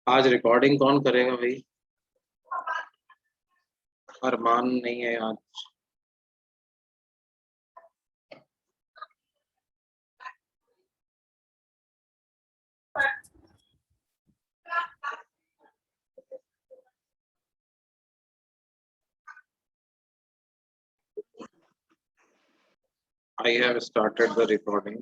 आज रिकॉर्डिंग कौन करेगा भाई? अरमान नहीं है आज। I have started the recording.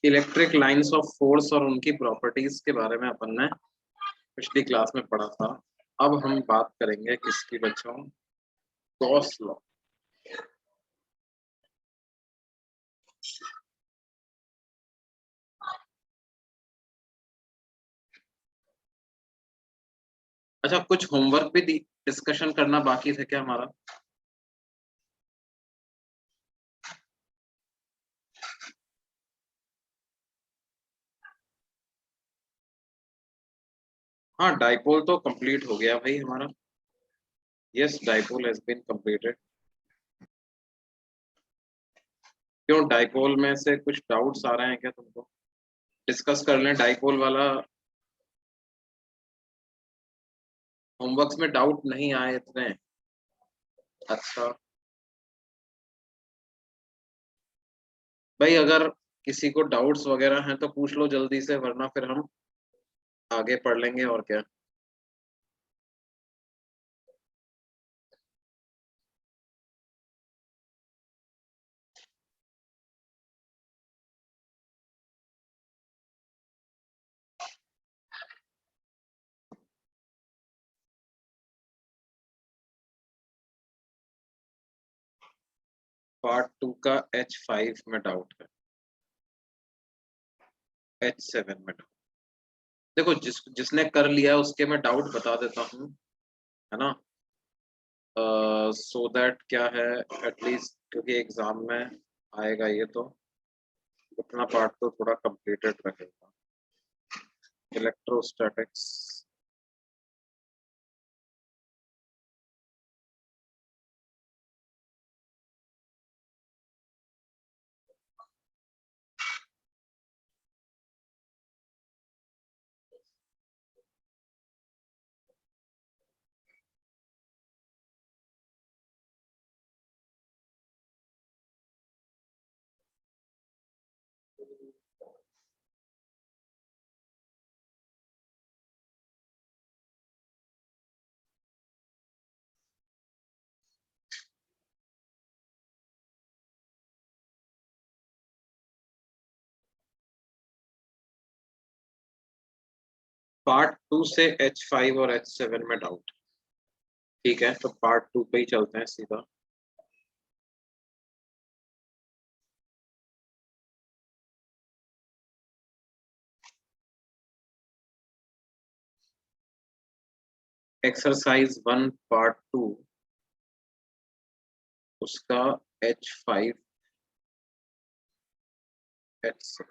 Electric lines of force और उनकी प्रॉपर्टीज के बारे में अपन ने पिछली क्लास में पढ़ा था। अब हम बात करेंगे किसकी बच्चों? Gauss law. अच्छा, कुछ होमवर्क भी डिस्कशन करना बाकी था क्या हमारा? हाँ, डाइपोल तो कंप्लीट हो गया भाई हमारा। Yes, dipole has been completed. क्यों, डाइपोल में से कुछ डाउट्स आ रहे हैं क्या तुमको? डिस्कस कर लें डाइपोल वाला। होमवर्क्स में डाउट नहीं आए इतने? अच्छा भाई, अगर किसी को डाउट्स वगैरह हैं तो पूछ लो जल्दी से, वरना फिर हम आगे पढ़ लेंगे और क्या। पार्ट 2 का H5 में डाउट है, H7 में डाउट। देखो, जिसने कर लिया उसके मैं डाउट बता देता हूँ, है ना? सो दैट क्या है, एटलीस्ट क्योंकि एग्जाम में आएगा ये, तो उतना पार्ट तो थोड़ा कंप्लीटेड रहेगा। इलेक्ट्रोस्टैटिक्स। पार्ट 2 से H5 और H7 में डाउट। ठीक है, तो पार्ट 2 पे ही चलते हैं सीधा। एक्सरसाइज 1 पार्ट 2, उसका H5 H7।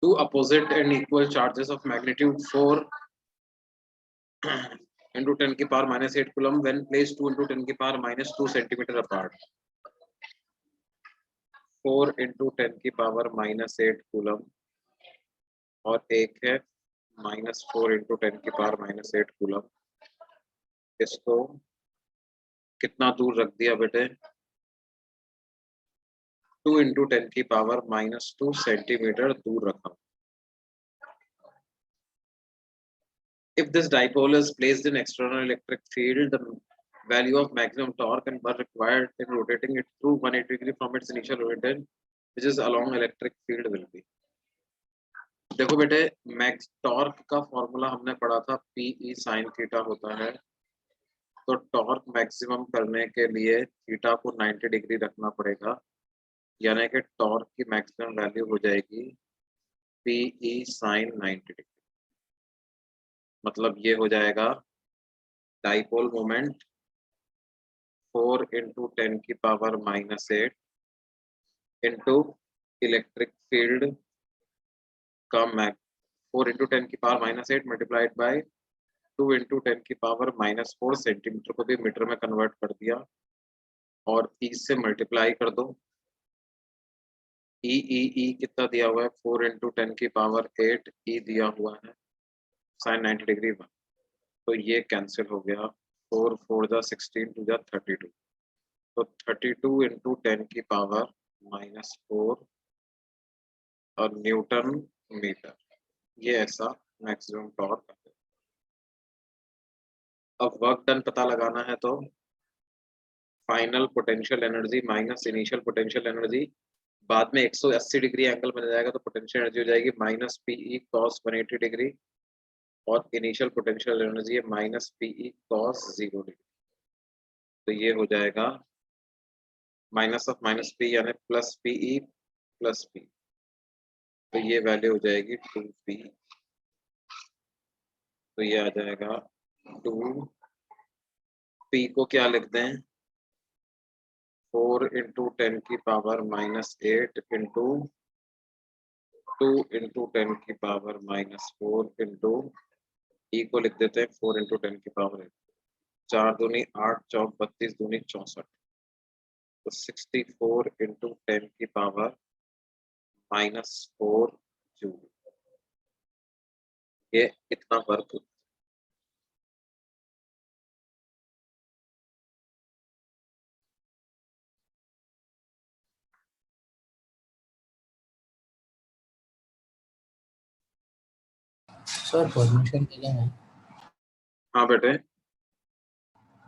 2 opposite and equal charges of magnitude 4 into 10 की power -8 coulomb when placed 2 into 10 की पावर -2 सेंटीमीटर apart। 4 into 10 की पावर -8 कूलम, और एक है -4 into 10 की पावर -8 कूलम। इसको कितना दूर रख दिया बेटे? 2 into 10 की पावर -2 सेंटीमीटर दूर रखा। If this dipole is placed in external electric field value of maximum torque and work required in rotating it through 180 degree from its initial origin, which is along electric field will be. देखो बेटे, max torque का formula हमने पढ़ा था, PE sine theta होता है। तो torque maximum करने के लिए थीटा को 90 डिग्री रखना पड़ेगा, यानी कि टॉर्क की मैक्सिमम वैल्यू हो जाएगी पीई साइन 90 डिग्री। मतलब ये हो जाएगा डाइपोल मोमेंट 4 इंटू 10 की पावर -8 इंटू इलेक्ट्रिक फील्ड का मैक 4 इंटू 10 की पावर -8 मल्टीप्लाइड बाय 2 इंटू 10 की पावर -4 सेंटीमीटर को भी मीटर में कन्वर्ट कर दिया और 30 से मल्टीप्लाई कर दो। ई कितना दिया हुआ है, 4 इंटू 10 की पावर 8 ई दिया हुआ है साइन 90 डिग्री। तो ये कैंसिल हो गया, 4 4 जा 16 2 जा 32। तो 32 इंटू 10 की पावर -4 और न्यूटन मीटर, ये ऐसा मैक्सिमम टॉर्क है। अब वर्क डन पता लगाना है, तो final potential energy minus initial potential energy, बाद में 180 डिग्री एंगल बन जाएगा तो पोटेंशियल एनर्जी हो जाएगी माइनस पीई कॉस 180 डिग्री और इनिशियल पोटेंशियल एनर्जी है माइनस पीई कॉस 0 डिग्री। तो ये हो जाएगा माइनस ऑफ माइनस पी यानी प्लस पीई प्लस पी। तो ये वैल्यू हो जाएगी 2p। तो ये आ जाएगा 2p को क्या लिख दें, 4 इंटू 10 की पावर -8 इंटू 2 इंटू 10 की पावर -4 इंटू ई को लिख देते हैं 4 इंटू 10 की पावर 4 दूनी 8 चौक 32 दूनी 64। तो 64 इंटू 10 की पावर -4 जूल, ये इतना वर्क। सर फॉर्मेशन क्या है? हाँ बेटे,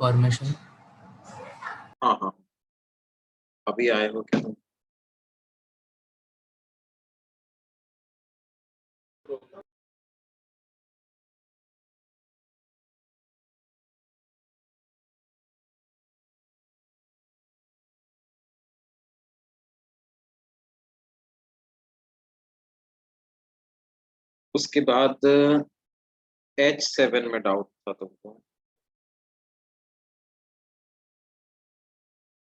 फॉर्मेशन हाँ हाँ, अभी आए हो क्या तुम? उसके बाद H7 में डाउट था तुमको।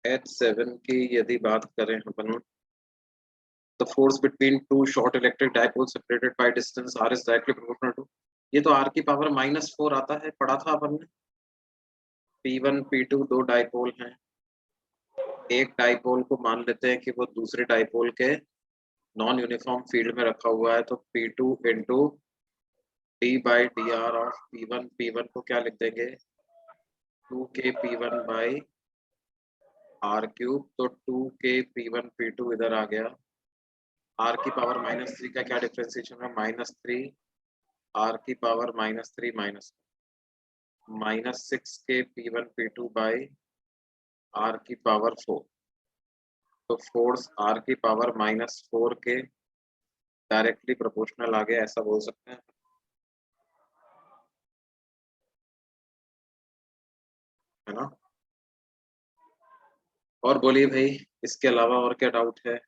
H7 की यदि बात करें अपन, the force between two short electric dipoles separated by distance r is directly proportional to, ये तो r की पावर -4 आता है, पढ़ा था अपन ने। P1 P2 दो डाइपोल हैं, एक डाइपोल को मान लेते हैं कि वो दूसरे डाइपोल के नॉन यूनिफॉर्म फील्ड में रखा हुआ है, तो P2 into d/dr of P1 को क्या लिख देंगे, 2k P1 by r cube. तो 2k P1 P2 इधर आ गया, r की पावर -3 का क्या डिफरेंशिएशन है, -3 r की power -3 -6k P1 P2 by r की पावर 4। तो फोर्स r की पावर -4 के डायरेक्टली प्रोपोर्शनल आ गया, ऐसा बोल सकते हैं, है ना। और बोलिए भाई, इसके अलावा और क्या डाउट है?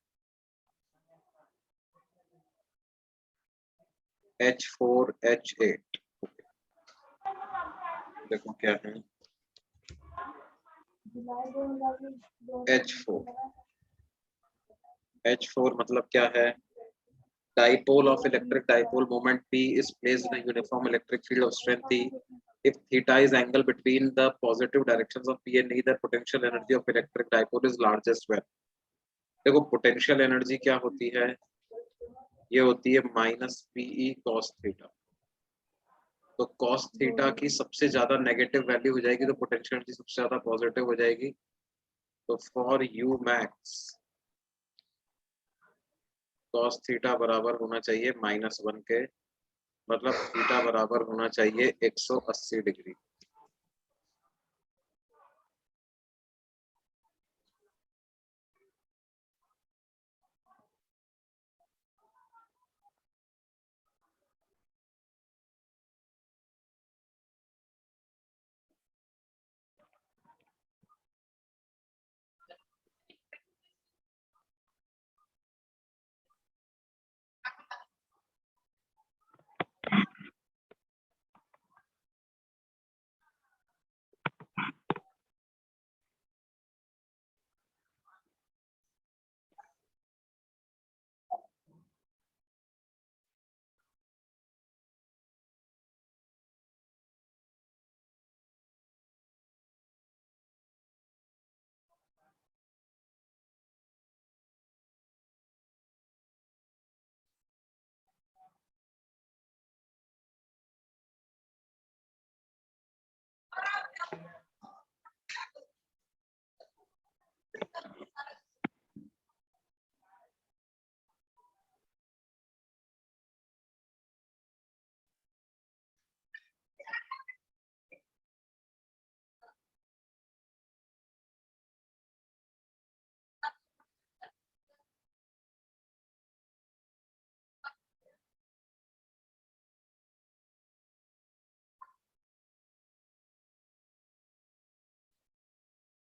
H4 H8 देखो क्या है, H4 मतलब क्या है, dipole of electric dipole moment P is placed in a uniform electric field of strength E if theta is angle between the positive directions of P and neither potential energy of electric dipole is largest when। देखो potential energy क्या होती है, ये होती है -PE cos theta. तो cos theta की सबसे ज्यादा नेगेटिव वैल्यू हो जाएगी तो पोटेंशियल एनर्जी सबसे ज्यादा पॉजिटिव हो जाएगी। तो for you max cos theta बराबर होना चाहिए -1 के, मतलब थीटा बराबर होना चाहिए 180 डिग्री।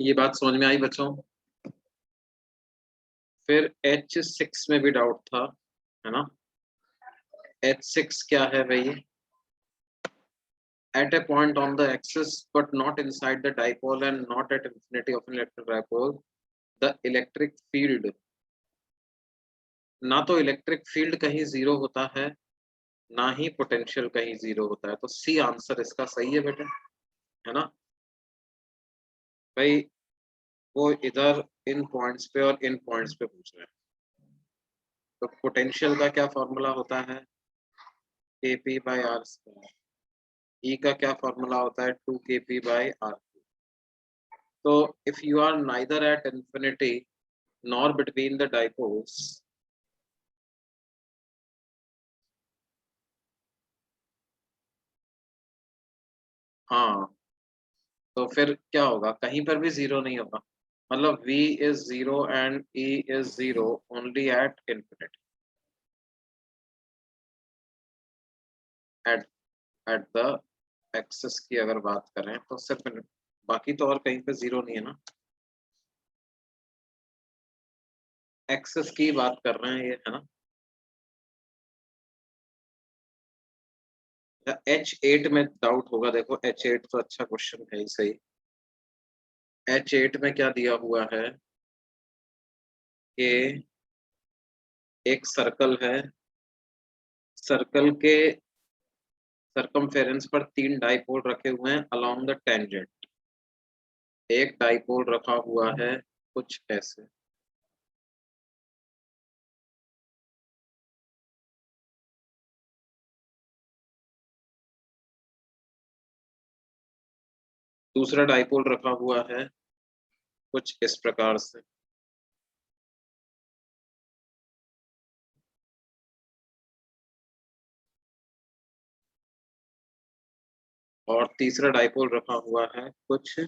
ये बात समझ में आई बच्चों? फिर H6 में भी डाउट था, है ना? H6 क्या है भाई? At a point on the axis but not inside the dipole and not at infinity of an electric dipole, the electric field, ना तो इलेक्ट्रिक फील्ड कहीं जीरो होता है, ना ही पोटेंशियल कहीं जीरो होता है। तो सी आंसर इसका सही है बेटे, है ना भाई? वो इधर इन पॉइंट्स पे और इन पॉइंट्स पे पूछ रहे हैं। तो पोटेंशियल का क्या फॉर्मूला होता है? K P by R square. E का क्या फॉर्मूला होता है? 2 kp बाई आर। तो if you are neither at infinity nor between the dipoles, हाँ, तो फिर क्या होगा? कहीं पर भी जीरो नहीं होगा। मतलब V is 0 and E is 0 only at infinity, at at the axis की अगर बात करें तो सिर्फ बाकी तो और कहीं पे जीरो नहीं है ना। एक्सेस की बात कर रहे हैं ये, है ना? H8 में डाउट होगा, देखो H8 तो अच्छा क्वेश्चन है ही सही। H8 में क्या दिया हुआ है कि एक सर्कल है, सर्कल के सरकमफेरेंस पर 3 डाइपोल रखे हुए हैं अलोंग द टेंजेंट। एक डाइपोल रखा हुआ है कुछ ऐसे, दूसरा डाइपोल रखा हुआ है कुछ इस प्रकार से, और तीसरा डाइपोल रखा हुआ है कुछ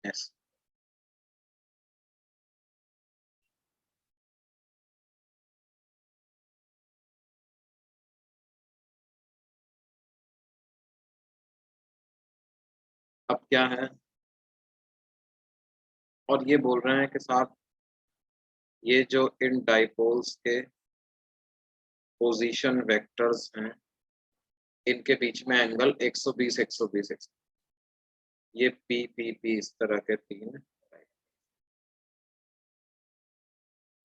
ऐसे। अब क्या है? और ये बोल रहे हैं कि साहब ये जो इन डाइपोल्स के पोजीशन वेक्टर्स हैं, इनके बीच में एंगल 120 120 ये पी पी पी इस तरह के तीन।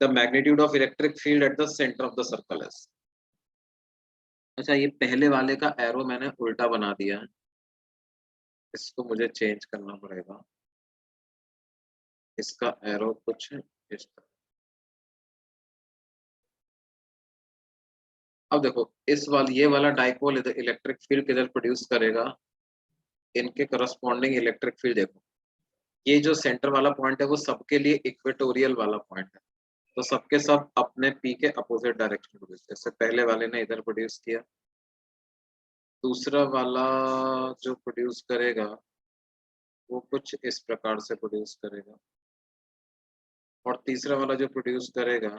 The magnitude of electric field at the centre of the circle is. अच्छा, ये पहले वाले का एरो मैंने उल्टा बना दिया है, इसको मुझे चेंज करना पड़ेगा। इसका एरो कुछ इस तरह। अब देखो इस वाली ये वाला डाइपोल इधर इलेक्ट्रिक फील्ड किधर प्रोड्यूस करेगा? इनके करस्पॉन्डिंग इलेक्ट्रिक फील्ड देखो, ये जो सेंटर वाला पॉइंट है वो सबके लिए इक्वेटोरियल वाला पॉइंट है, तो सबके सब अपने पी के अपोजिट डायरेक्शन प्रोड्यूस, जैसे पहले वाले ने इधर प्रोड्यूस किया, दूसरा वाला जो प्रोड्यूस करेगा वो कुछ इस प्रकार से प्रोड्यूस करेगा, और तीसरा वाला जो प्रोड्यूस करेगा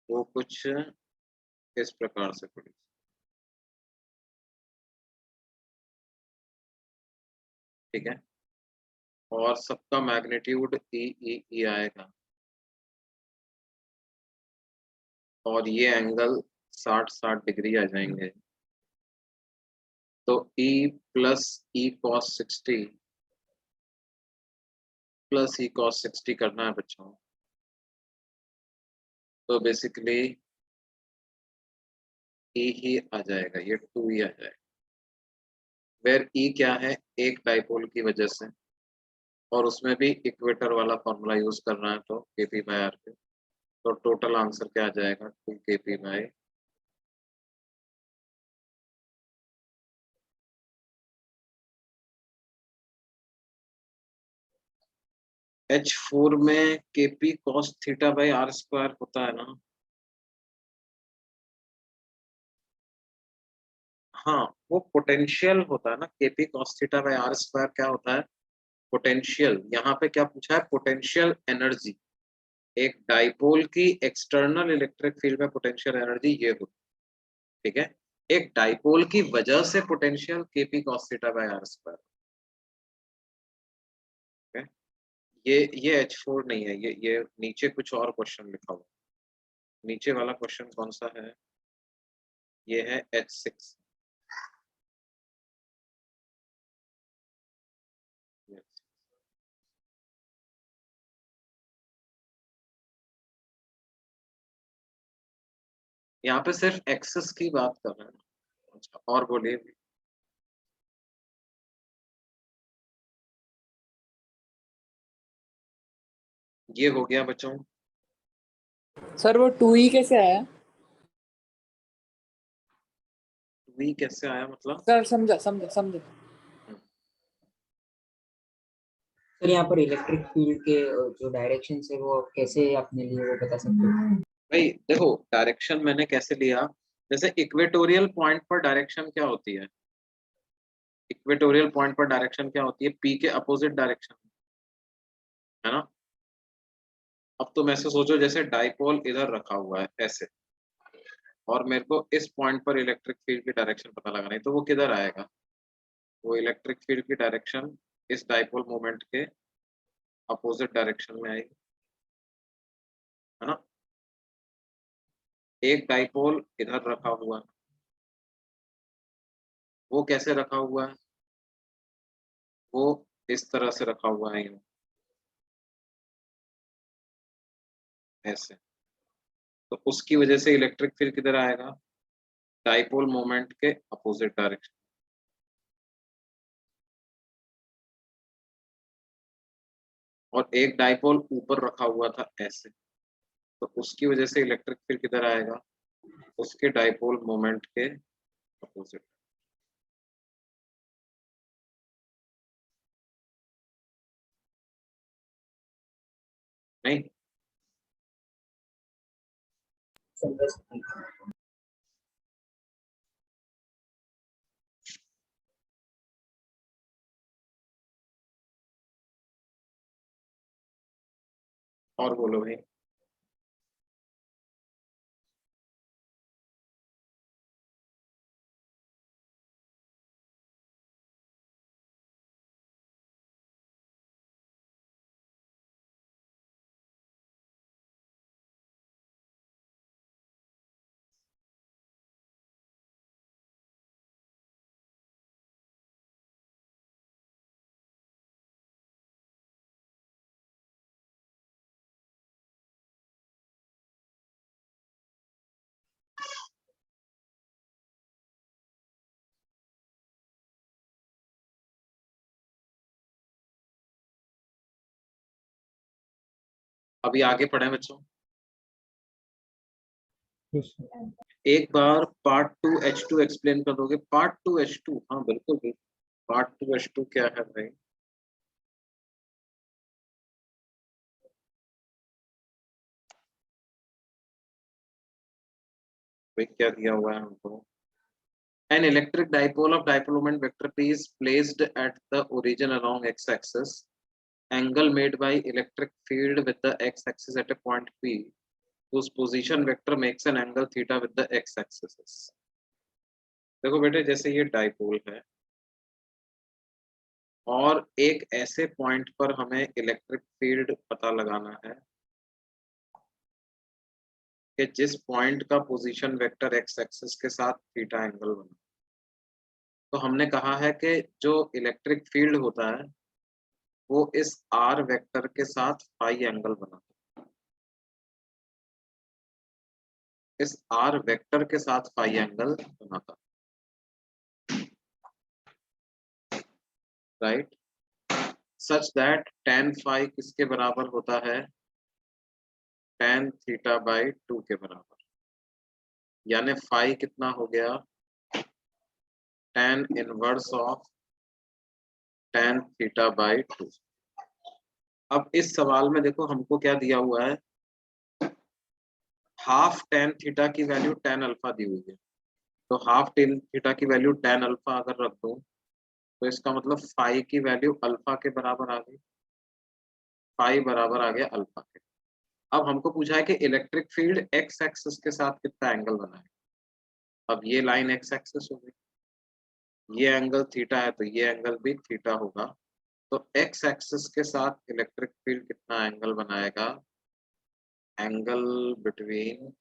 वो कुछ इस प्रकार से प्रोड्यूस। ठीक है, और सबका मैग्नीट्यूड ई ई ई आएगा, और ये एंगल 60-60 डिग्री आ जाएंगे। तो E plus E cos 60 plus E cos 60 करना है बच्चों, तो बेसिकली ई ही आ जाएगा, ये 2 ही आ जाएगा। वेर ई क्या है? एक डाइपोल की वजह से, और उसमें भी इक्वेटर वाला फॉर्मूला यूज करना है, तो के पी बाई आर पे। तो टोटल आंसर क्या आ जाएगा? 2 kp बाई। H4 में kp cos theta by R square होता है ना? हाँ, वो पोटेंशियल होता है ना। kp cos theta by R square क्या होता है? पोटेंशियल। यहाँ पे क्या पूछा है? Potential energy. एक डाइपोल की एक्सटर्नल इलेक्ट्रिक फील्ड में पोटेंशियल एनर्जी ये होती है, ठीक है? एक डाइपोल की वजह से potential kp cos theta by R square. ये H4 नहीं है, ये नीचे कुछ और क्वेश्चन लिखा हुआ। नीचे वाला क्वेश्चन कौन सा है? ये है H6। यहाँ पे सिर्फ एक्सेस की बात कर रहे हैं। अच्छा, और बोलिए। ये हो गया बच्चों। सर वो 2E कैसे आया? वी कैसे आया मतलब? सर समझा समझा समझा। सर यहाँ पर इलेक्ट्रिक फील्ड के जो डायरेक्शन है वो कैसे आपने लिए वो बता सकते हो? भाई देखो, डायरेक्शन मैंने कैसे लिया, जैसे इक्वेटोरियल पॉइंट पर डायरेक्शन क्या होती है? इक्वेटोरियल पॉइंट पर डायरेक्शन क्या होती है? पी के अपोजिट डायरेक्शन, है ना? अब तुम ऐसे सोचो, जैसे डाइपोल इधर रखा हुआ है ऐसे, और मेरे को इस पॉइंट पर इलेक्ट्रिक फील्ड की डायरेक्शन पता लगाना है, तो वो किधर आएगा? वो इलेक्ट्रिक फील्ड की डायरेक्शन इस डाइपोल मोमेंट के अपोजिट डायरेक्शन में आएगी, है ना? एक डाइपोल इधर रखा हुआ है, वो कैसे रखा हुआ है? वो इस तरह से रखा हुआ है, यूं ऐसे। तो उसकी वजह से इलेक्ट्रिक फील्ड किधर आएगा? डाइपोल मोमेंट के अपोजिट डायरेक्शन। और एक डाइपोल ऊपर रखा हुआ था ऐसे, तो उसकी वजह से इलेक्ट्रिक फील्ड किधर आएगा? उसके डाइपोल मोमेंट के अपोजिट। नहीं? और बोलो भाई। अभी आगे पढ़े बच्चों। एक बार पार्ट 2 H2 एक्सप्लेन कर दोगे? पार्ट 2 H2, हाँ बिल्कुल बिल्कुल। पार्ट 2 H2 क्या है भाई? भाई क्या दिया हुआ है हमको? An electric dipole of dipole moment vector P is placed at the origin along x-axis. Angle made by electric field with the x-axis at a point P, whose position vector makes an angle theta with the x-axis. देखो बेटे, जैसे ये dipole है और एक ऐसे point पर हमें इलेक्ट्रिक फील्ड पता लगाना है कि जिस पॉइंट का पोजीशन वेक्टर एक्स एक्सिस के साथ थीटा एंगल बना। तो हमने कहा है कि जो इलेक्ट्रिक फील्ड होता है वो इस आर वेक्टर के साथ फाई एंगल बनाता है, इस आर वेक्टर के साथ फाई एंगल बनाता है, right? Such that tan phi किसके बराबर होता है? tan थीटा बाई 2 के बराबर। यानी फाई कितना हो गया? tan inverse of tan theta by 2। अब इस सवाल में देखो हमको क्या दिया हुआ है, हाफ tan थीटा की वैल्यू tan अल्फा दी हुई है। तो हाफ tan थीटा की वैल्यू tan अल्फा अगर रख दूं तो इसका मतलब फाई की वैल्यू अल्फा के बराबर आ गई, फाई बराबर आ गया अल्फा के। अब हमको पूछा है कि इलेक्ट्रिक फील्ड एक्स एक्सिस के साथ कितना एंगल बना है। अब ये लाइन एक्स एक्सिस हो गई, ये एंगल थीटा है तो ये एंगल भी थीटा होगा, तो एक्स एक्सिस के साथ इलेक्ट्रिक फील्ड कितना एंगल बनाएगा? Angle between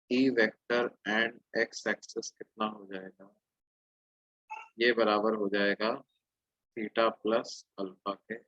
E vector and x axis कितना हो जाएगा? ये बराबर हो जाएगा थीटा प्लस अल्फा के।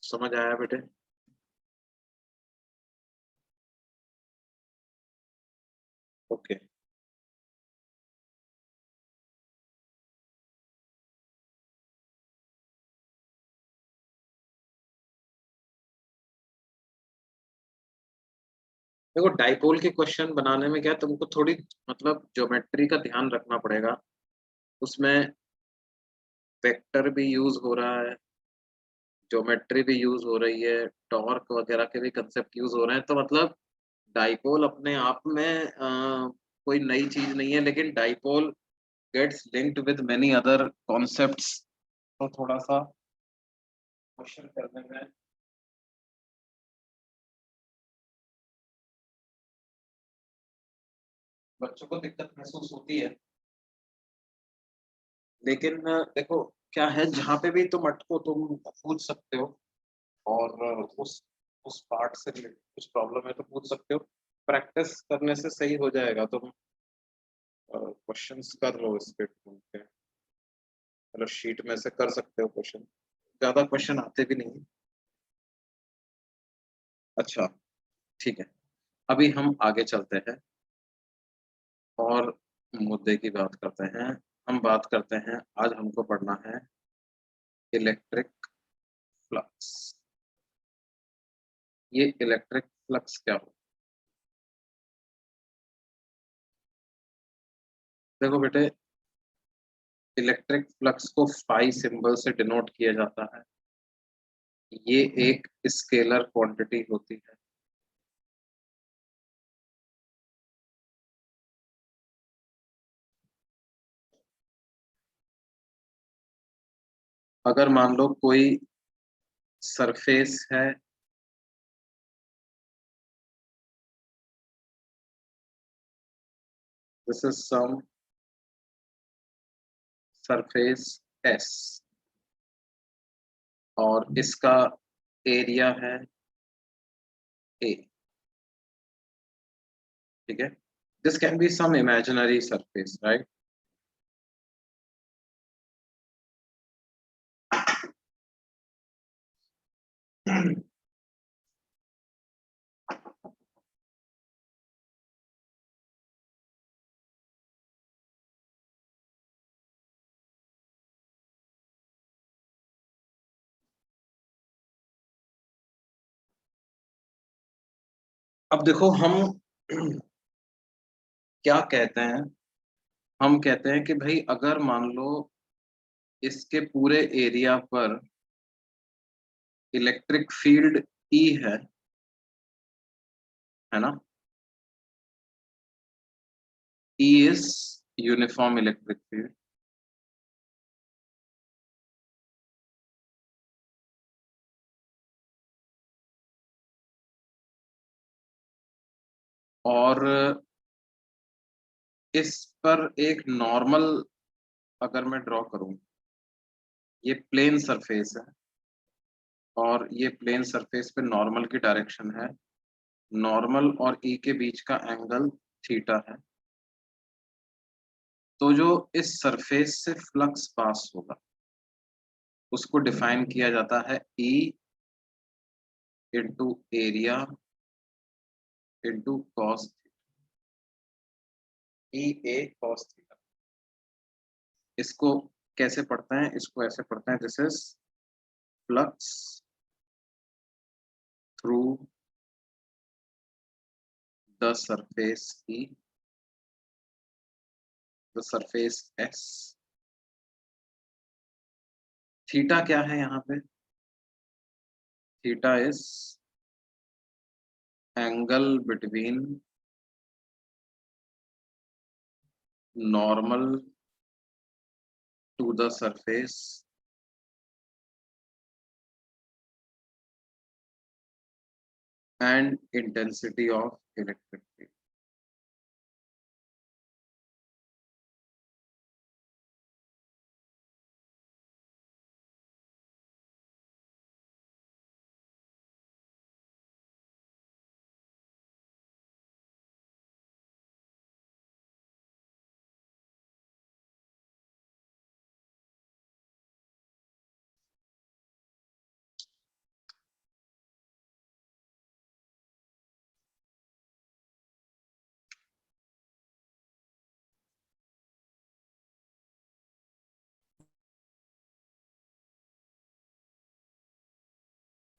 समझ आया बेटे? ओके। देखो डाइपोल के क्वेश्चन बनाने में क्या तुमको थोड़ी मतलब ज्योमेट्री का ध्यान रखना पड़ेगा। उसमें वेक्टर भी यूज हो रहा है, ज्योमेट्री भी यूज हो रही है, टॉर्क वगैरह के भी कंसेप्ट यूज हो रहे हैं। तो मतलब डाइपोल अपने आप में कोई नई चीज नहीं है, लेकिन dipole gets linked with many other concepts. तो थोड़ा सा क्वेश्चन करने में बच्चों को दिक्कत महसूस होती है। लेकिन देखो क्या है, जहाँ पे भी तुम अटको तुम पूछ सकते हो, और उस पार्ट से related कुछ प्रॉब्लम है तो पूछ सकते हो। प्रैक्टिस करने से सही हो जाएगा। तुम क्वेश्चंस कर लो इस पे ढूंढ के, मतलब शीट में से कर सकते हो क्वेश्चन। ज्यादा क्वेश्चन आते भी नहीं। अच्छा ठीक है, अभी हम आगे चलते हैं और मुद्दे की बात करते हैं। हम बात करते हैं, आज हमको पढ़ना है इलेक्ट्रिक फ्लक्स। ये इलेक्ट्रिक फ्लक्स क्या हो? देखो बेटे, इलेक्ट्रिक फ्लक्स को फाई सिंबल से डिनोट किया जाता है। ये एक स्केलर क्वांटिटी होती है। अगर मान लो कोई सरफेस है, this is some surface S, और इसका एरिया है ए, ठीक है। This can be some imaginary surface, right. अब देखो हम क्या कहते हैं, हम कहते हैं कि भाई अगर मान लो इसके पूरे एरिया पर इलेक्ट्रिक फील्ड ई है ना, E is uniform electric field, और इस पर एक नॉर्मल अगर मैं ड्रॉ करूं, ये प्लेन सरफेस है, और ये प्लेन सरफेस पे नॉर्मल की डायरेक्शन है, नॉर्मल और ई के बीच का एंगल थीटा है। तो जो इस सरफेस से फ्लक्स पास होगा उसको डिफाइन किया जाता है E into area into cos, E A cos theta. इसको कैसे पढ़ते हैं? इसको ऐसे पढ़ते हैं, this is flux through the surface E, the surface S. Theta क्या है यहाँ पे? Theta is angle between normal to the surface and intensity of electric field.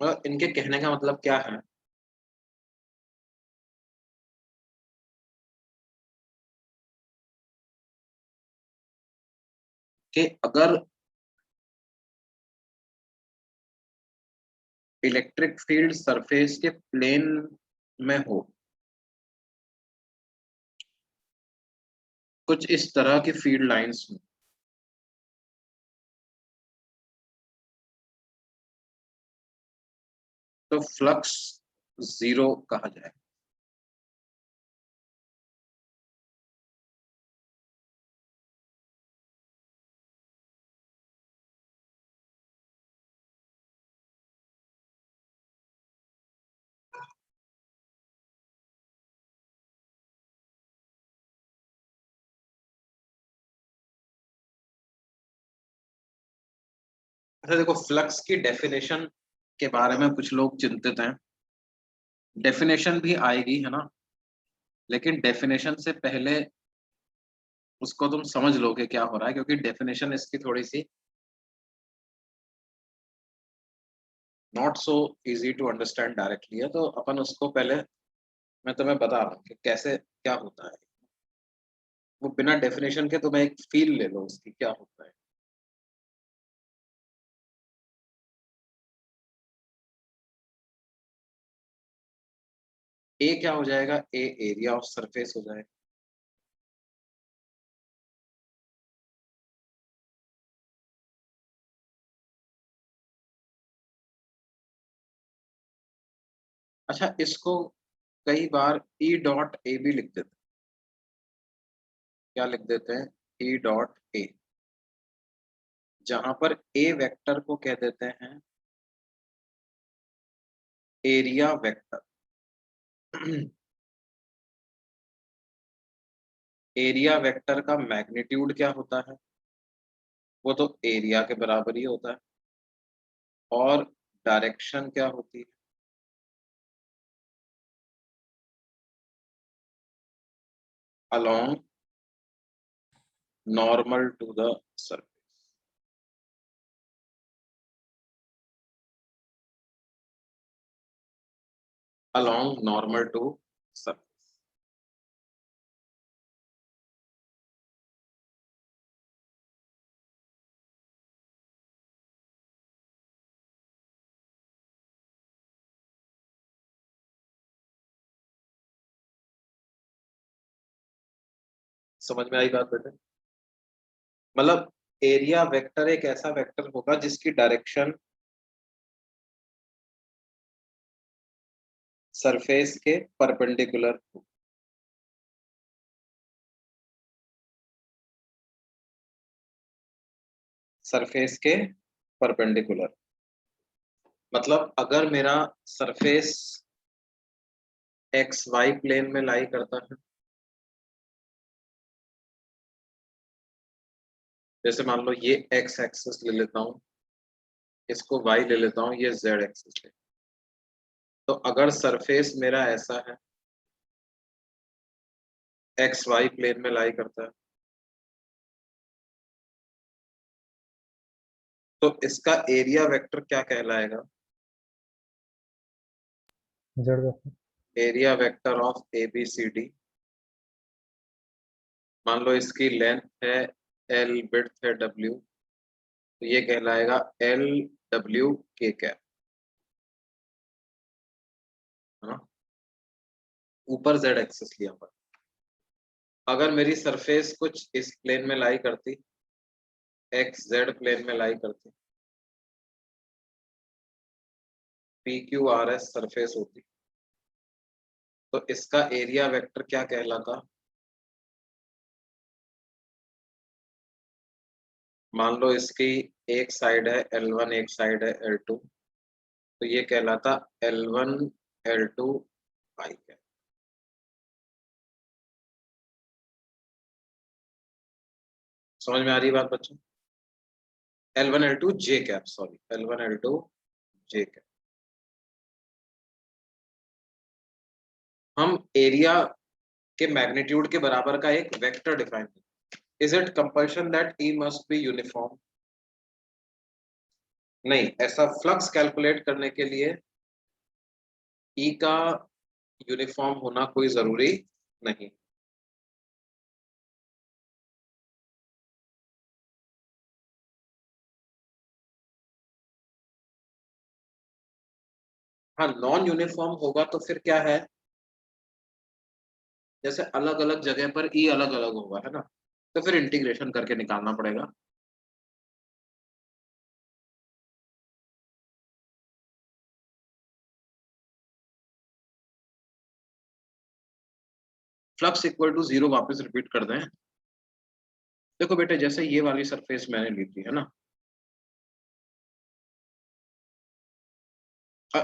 मतलब इनके कहने का मतलब क्या है कि अगर इलेक्ट्रिक फील्ड सरफेस के प्लेन में हो, कुछ इस तरह की फील्ड लाइंस हो, तो फ्लक्स जीरो कहा जाए। अच्छा देखो, फ्लक्स की डेफिनेशन के बारे में कुछ लोग चिंतित हैं। डेफिनेशन भी आएगी है ना, लेकिन डेफिनेशन से पहले उसको तुम समझ लो कि क्या हो रहा है, क्योंकि डेफिनेशन इसकी थोड़ी सी not so easy to understand directly है। तो अपन उसको पहले मैं तुम्हें बता रहा हूँ कि कैसे क्या होता है। वो बिना डेफिनेशन के तुम्हें एक फील ले लो उसकी क्या होता है। ए क्या हो जाएगा? ए एरिया ऑफ सरफेस हो जाएगा। अच्छा, इसको कई बार ई डॉट ए भी लिख देते हैं। क्या लिख देते हैं? ई डॉट ए, जहां पर ए वेक्टर को कह देते हैं एरिया वेक्टर। एरिया वेक्टर का मैग्नीट्यूड क्या होता है? वो तो एरिया के बराबर ही होता है। और डायरेक्शन क्या होती है? Along normal to the surface. Along normal to surface. समझ में आई बात बेटे? मतलब एरिया वेक्टर एक ऐसा वेक्टर होगा जिसकी डायरेक्शन सरफेस के परपेंडिकुलर हो। सरफेस के परपेंडिकुलर मतलब अगर मेरा सरफेस एक्स वाई प्लेन में लाई करता है, जैसे मान लो ये एक्स एक्सिस ले लेता हूँ, इसको वाई ले लेता हूँ, ये जेड एक्सिस ले। तो अगर सरफेस मेरा ऐसा है, एक्स वाई प्लेन में लाई करता है, तो इसका एरिया वेक्टर क्या कहलाएगा? Z vector. Area vector of A B C D मान लो इसकी लेंथ है L, विड्थ है W, तो ये कहलाएगा LW के कैप, है ना। ऊपर Z एक्सिस लिया पर अगर मेरी सरफेस कुछ इस प्लेन में लाई करती, XZ प्लेन में लाई करती, PQRS सरफेस होती, तो इसका एरिया वेक्टर क्या कहलाता। मान लो इसकी एक साइड है L1, एक साइड है L2, तो ये कहलाता L1 L2 आई कैप। समझ में आ रही है बात बच्चों। L1 L2 J cap, sorry L1 L2 J cap. हम एरिया के मैग्नीट्यूड के बराबर का एक वेक्टर डिफाइन करते हैं। Is it compulsion that E must be uniform? नहीं, ऐसा फ्लक्स कैलकुलेट करने के लिए E का यूनिफॉर्म होना कोई जरूरी नहीं। हाँ, नॉन यूनिफॉर्म होगा तो फिर क्या है, जैसे अलग अलग जगह पर E अलग अलग होगा, है ना, तो फिर इंटीग्रेशन करके निकालना पड़ेगा। फ्लक्स इक्वल टू 0 वापस रिपीट कर दें। देखो बेटे, जैसे ये वाली सरफेस मैंने ली थी, है ना,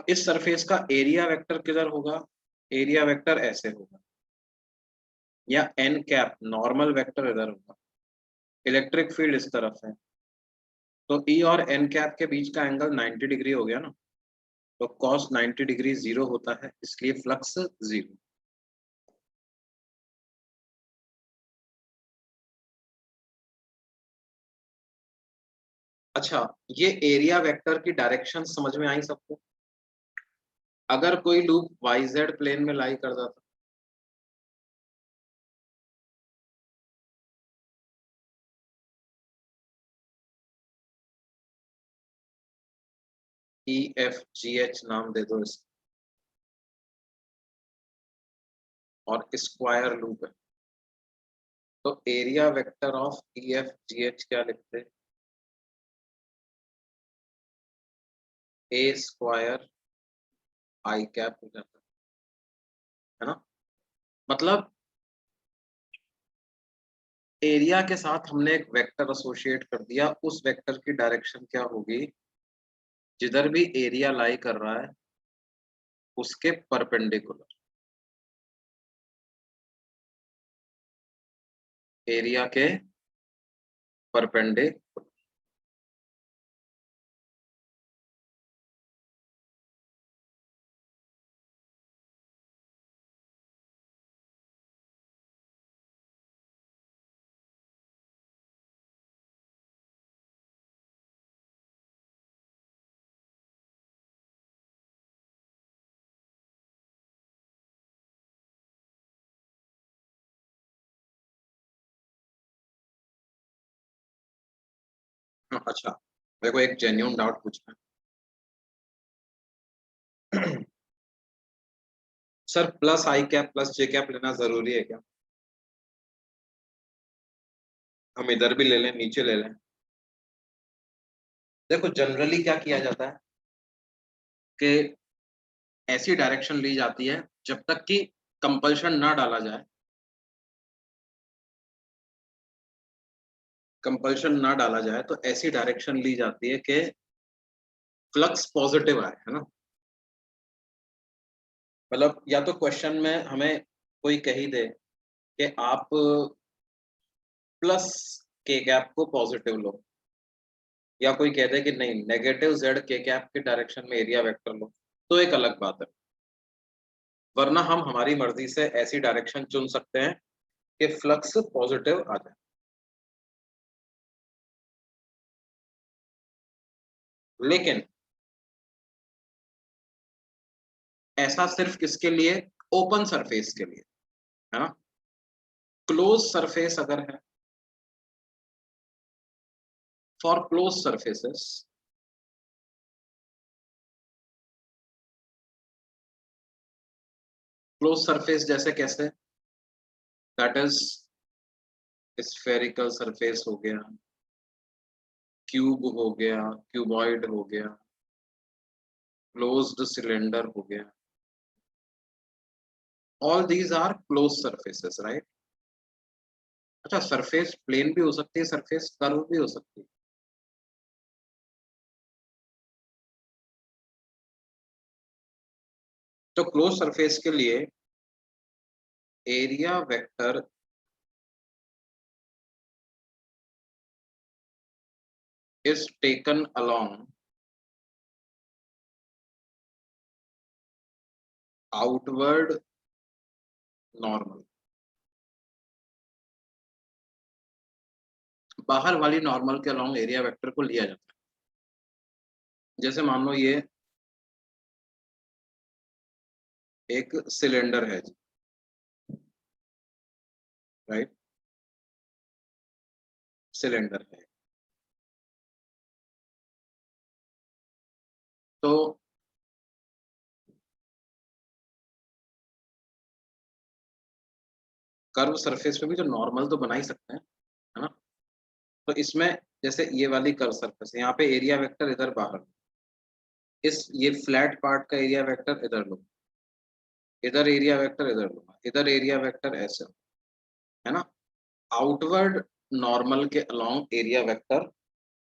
इस सरफेस का एरिया वेक्टर किधर होगा, एरिया वेक्टर ऐसे होगा, या एन कैप नॉर्मल वेक्टर इधर होगा, इलेक्ट्रिक फील्ड इस तरफ है, तो ई और एन कैप के बीच का एंगल 90 डिग्री हो गया ना, तो कॉस 90 डिग्री 0 होता है, इसलिए फ्लक्स 0। अच्छा, ये एरिया वेक्टर की डायरेक्शन समझ में आई सबको। अगर कोई लूप YZ प्लेन में लाई करता था, EFGH नाम दे दो इसको, और स्क्वायर लूप है, तो एरिया वेक्टर ऑफ EFGH क्या लिखते हैं, A स्क्वायर आई कैप हो जाता है ना। मतलब एरिया के साथ हमने एक वेक्टर एसोसिएट कर दिया, उस वेक्टर की डायरेक्शन क्या होगी, जिधर भी एरिया लाई कर रहा है उसके परपेंडिकुलर, एरिया के परपेंडिकुलर। अच्छा, देखो एक जेन्युइन डाउट पूछना है। सर प्लस आई कैप प्लस जे कैप लेना जरूरी है क्या? हम इधर भी ले लें, नीचे ले लें। देखो जनरली क्या किया जाता है कि ऐसी डायरेक्शन ली जाती है जब तक कि कंपल्शन ना डाला जाए, कंपल्शन ना डाला जाए तो ऐसी डायरेक्शन ली जाती है कि फ्लक्स पॉजिटिव आए, है ना। मतलब या तो क्वेश्चन में हमें कोई कही दे कि आप प्लस के कैप को पॉजिटिव लो, या कोई कह दे कि नहीं नेगेटिव जेड के कैप के डायरेक्शन में एरिया वेक्टर लो, तो एक अलग बात है। वरना हम हमारी मर्जी से ऐसी डायरेक्शन चुन सकते हैं कि फ्लक्स पॉजिटिव आ जाए। लेकिन ऐसा सिर्फ किसके लिए, ओपन सरफेस के लिए, है ना। क्लोज सरफेस अगर है, for close surfaces close surface जैसे कैसे, दैट इज स्फेरिकल सरफेस हो गया, क्यूब हो गया, क्यूबॉइड हो गया, क्लोज्ड सिलेंडर हो गया, all these are close surfaces, right. अच्छा, सरफेस प्लेन भी हो सकती है, सरफेस कर्व भी हो सकती है। तो क्लोज सरफेस के लिए area vector is taken along outward normal, बाहर वाली नॉर्मल के अलोंग एरिया वेक्टर को लिया जाता है। जैसे मान लो ये एक सिलेंडर है जी, राइट, सिलेंडर है। तो कर्व सरफेस पे भी तो नॉर्मल तो बना ही सकते हैं, है ना। तो इसमें जैसे ये वाली कर्व सरफेस है, यहाँ पे एरिया वेक्टर इधर बाहर, इस ये फ्लैट पार्ट का एरिया वेक्टर इधर लो, इधर एरिया वेक्टर इधर लो, इधर एरिया वेक्टर ऐसे, है ना। आउटवर्ड नॉर्मल के अलोंग एरिया वेक्टर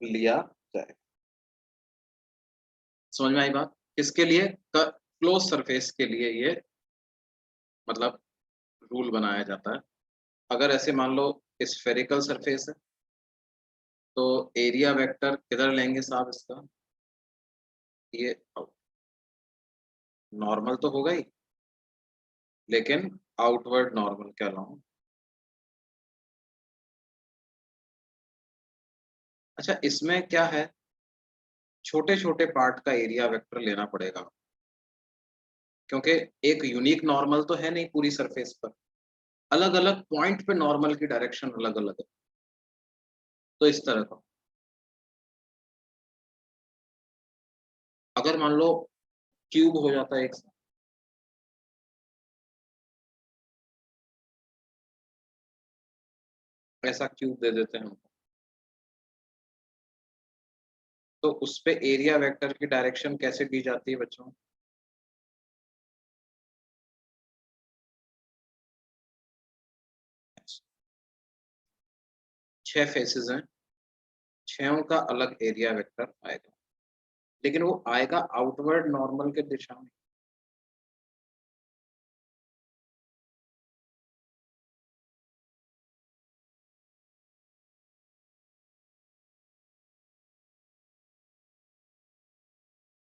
लिया जाए। समझ में आई बात। किसके लिए, क्लोज सरफेस के लिए ये मतलब रूल बनाया जाता है। अगर ऐसे मान लो स्फेरिकल सरफेस है तो एरिया वेक्टर किधर लेंगे साहब इसका, ये नॉर्मल तो होगा ही, लेकिन आउटवर्ड नॉर्मल के अलावा। अच्छा, इसमें क्या है, छोटे छोटे पार्ट का एरिया वेक्टर लेना पड़ेगा, क्योंकि एक यूनिक नॉर्मल तो है नहीं पूरी सरफेस पर, अलग अलग पॉइंट पे नॉर्मल की डायरेक्शन अलग अलग है। तो इस तरह का अगर मान लो क्यूब हो जाता है एक, ऐसा क्यूब दे देते हैं हम, तो उस पे एरिया वेक्टर की डायरेक्शन कैसे दी जाती है बच्चों, 6 फेसेस हैं, 6 का अलग एरिया वेक्टर आएगा, लेकिन वो आएगा आउटवर्ड नॉर्मल के दिशा में।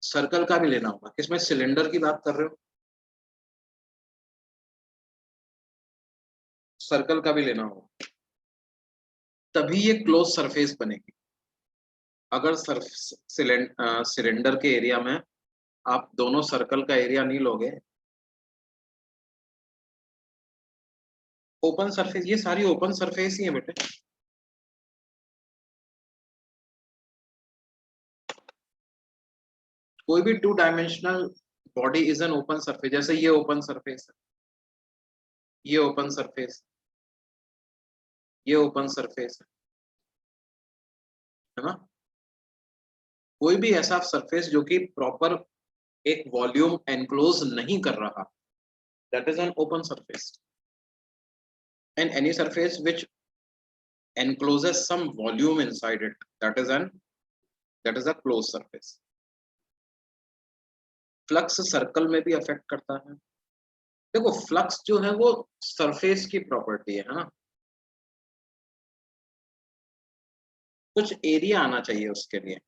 सर्कल का भी लेना होगा, किसमें सिलेंडर की बात कर रहे हो, सर्कल का भी लेना होगा, तभी ये क्लोज सरफेस बनेगी। अगर सिलेंडर के एरिया में आप दोनों सर्कल का एरिया नहीं लोगे, ओपन सरफेस, ये सारी ओपन सरफेस ही है बेटे। कोई भी 2 dimensional body is an open surface. जैसे ये ओपन सरफेस है, ये ओपन सरफेस, ये ओपन सरफेस है ना। कोई भी ऐसा सरफेस जो कि प्रॉपर एक वॉल्यूम एनक्लोज नहीं कर रहा, that is an open surface. And any surface which encloses some volume inside it, that is a closed surface. Flux circle में भी अफेक्ट करता है। देखो फ्लक्स जो है वो सरफेस की प्रॉपर्टी है ना, कुछ एरिया आना चाहिए उसके लिए।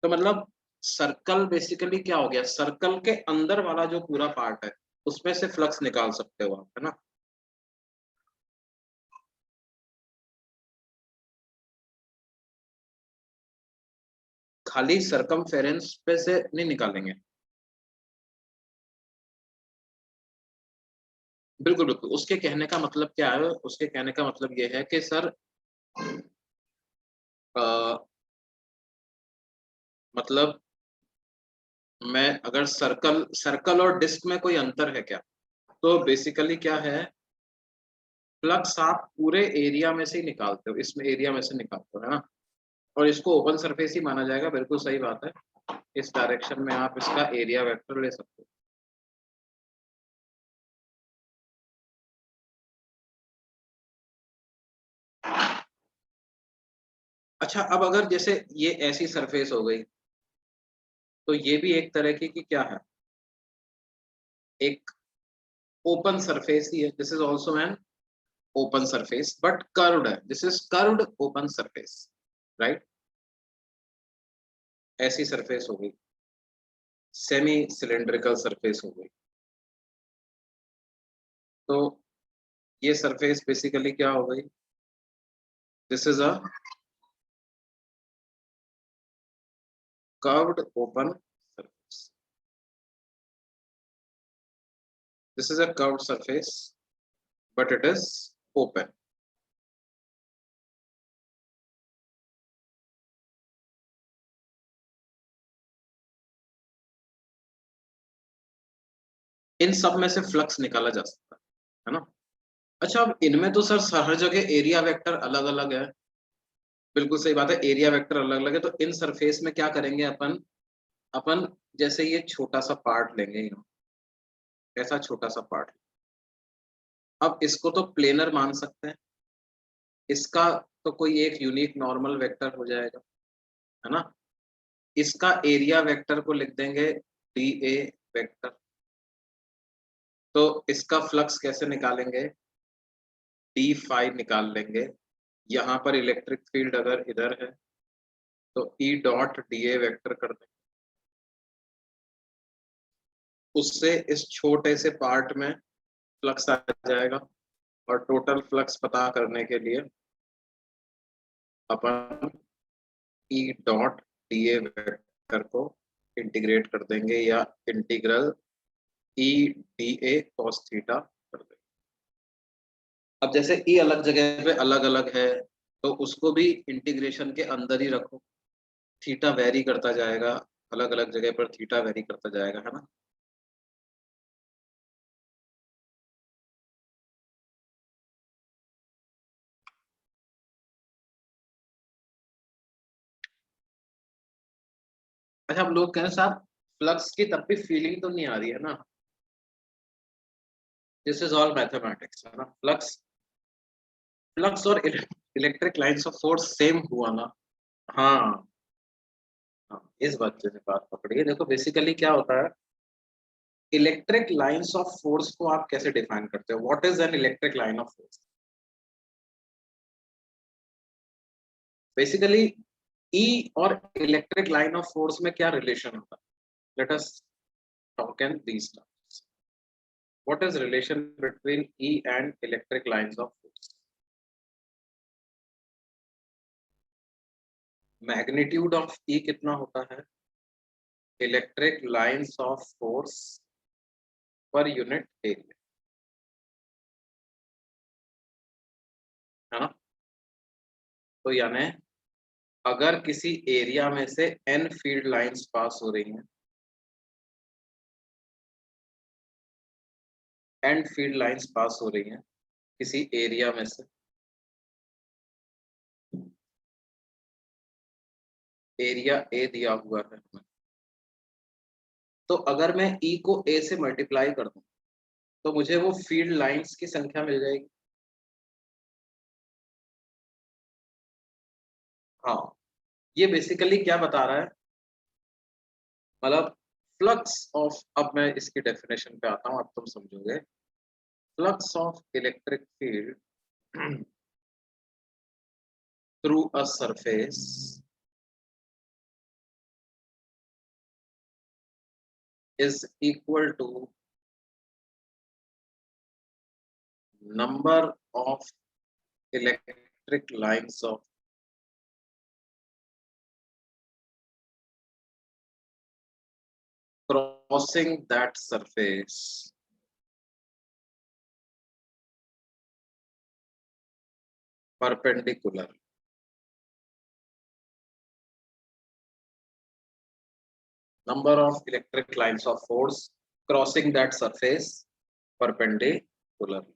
तो मतलब सर्कल बेसिकली क्या हो गया, सर्कल के अंदर वाला जो पूरा पार्ट है उसमें से फ्लक्स निकाल सकते हो आप, है ना। खाली सरकमफेरेंस पे से नहीं निकालेंगे, बिल्कुल बिल्कुल, उसके कहने का मतलब क्या है, उसके कहने का मतलब ये है कि सर मतलब मैं अगर सर्कल सर्कल और डिस्क में कोई अंतर है क्या, तो बेसिकली क्या है, फ्लक्स आप पूरे एरिया में से ही निकालते हो, इसमें एरिया में से निकालते हो, है ना, और इसको ओपन सरफेस ही माना जाएगा, बिल्कुल सही बात है। इस डायरेक्शन में आप इसका एरिया वेक्टर ले सकते हो। अच्छा, अब अगर जैसे ये ऐसी सरफेस हो गई, तो ये भी एक तरह की क्या है, एक ओपन सरफेस ही है। This is also an open surface but curved है, this is curved open surface, right. ऐसी सरफेस हो गई, सेमी सिलेंड्रिकल सरफेस हो गई, तो ये सरफेस बेसिकली क्या हो गई, this is a curved open surface, this is a curved surface but it is open. इन सब में से फ्लक्स निकाला जा सकता है ना। अच्छा, अब इनमें तो सर हर जगह एरिया वेक्टर अलग अलग है, बिल्कुल सही बात है, एरिया वेक्टर अलग अलग है, तो इन सरफेस में क्या करेंगे अपन, अपन जैसे ये छोटा सा पार्ट लेंगे, ऐसा छोटा सा पार्ट, अब इसको तो प्लेनर मान सकते हैं, इसका तो कोई एक यूनिक नॉर्मल वेक्टर हो जाएगा, है ना। इसका एरिया वेक्टर को लिख देंगे डी ए वेक्टर, तो इसका फ्लक्स कैसे निकालेंगे, डी फाई निकाल लेंगे। यहाँ पर इलेक्ट्रिक फील्ड अगर इधर है तो ई डॉट डी ए वेक्टर कर देंगे, उससे इस छोटे से पार्ट में फ्लक्स आ जाएगा, और टोटल फ्लक्स पता करने के लिए अपन E dot D A vector को इंटीग्रेट कर देंगे, या integral E D A cos theta कर देंगे। अब जैसे ई अलग जगह पे अलग अलग है, तो उसको भी इंटीग्रेशन के अंदर ही रखो, थीटा वेरी करता जाएगा, अलग अलग जगह पर थीटा वेरी करता जाएगा, है ना। अच्छा, अब लोग कह रहे हैं साहब फ्लक्स की तब भी फीलिंग तो नहीं आ रही है ना, दिस इज ऑल मैथमेटिक्स, है ना। फ्लक्स फ्लक्स और electric lines of force same हुआ ना। हाँ, हाँ, इस बात से बात पकड़ी है। देखो बेसिकली क्या होता है, इलेक्ट्रिक लाइंस ऑफ फोर्स को आप कैसे डिफाइन करते हो, what is an electric line of force. Basically E और इलेक्ट्रिक लाइन ऑफ फोर्स में क्या रिलेशन होता है, let us talk in these terms, what is relation between E and electric lines of force. Magnitude of E कितना होता है, electric lines of force पर unit area, है ना। तो यानी अगर किसी एरिया में से एन फील्ड लाइंस पास हो रही हैं, एन फील्ड लाइंस पास हो रही हैं किसी एरिया में से, एरिया ए दिया हुआ है हमें, तो अगर मैं ई को ए से मल्टीप्लाई कर दूं तो मुझे वो फील्ड लाइंस की संख्या मिल जाएगी। हाँ, ये बेसिकली क्या बता रहा है, मतलब फ्लक्स ऑफ, अब मैं इसकी डेफिनेशन पे आता हूँ, अब तुम समझोगे। Flux of electric field through a surface is equal to number of electric lines of crossing that surface perpendicular. Number of electric lines of force crossing that surface perpendicularly.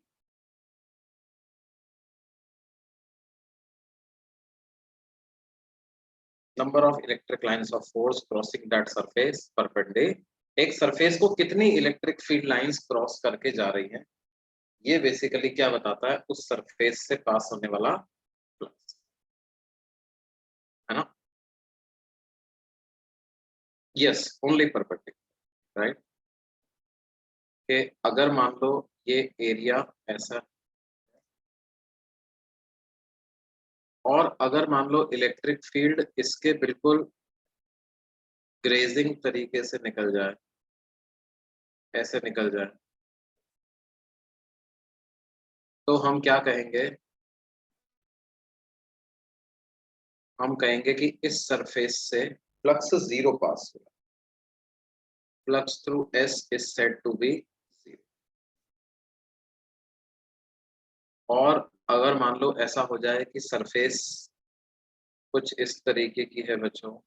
Number of electric lines of force crossing that surface perpendicularly. एक surface को कितनी electric field lines cross करके जा रही हैं, ये basically क्या बताता है, उस सरफेस से पास होने वाला फ्लक्स, है ना? Yes, only perpendicular, right? कि अगर मान लो ये एरिया ऐसा, और अगर मान लो इलेक्ट्रिक फील्ड इसके बिल्कुल ग्रेजिंग तरीके से निकल जाए, ऐसे निकल जाए, तो हम क्या कहेंगे? हम कहेंगे कि इस सरफेस से फ्लक्स जीरो पास हुआ, flux through S is said to be zero. और अगर मान लो ऐसा हो जाए कि सरफेस कुछ इस तरीके की है बच्चों,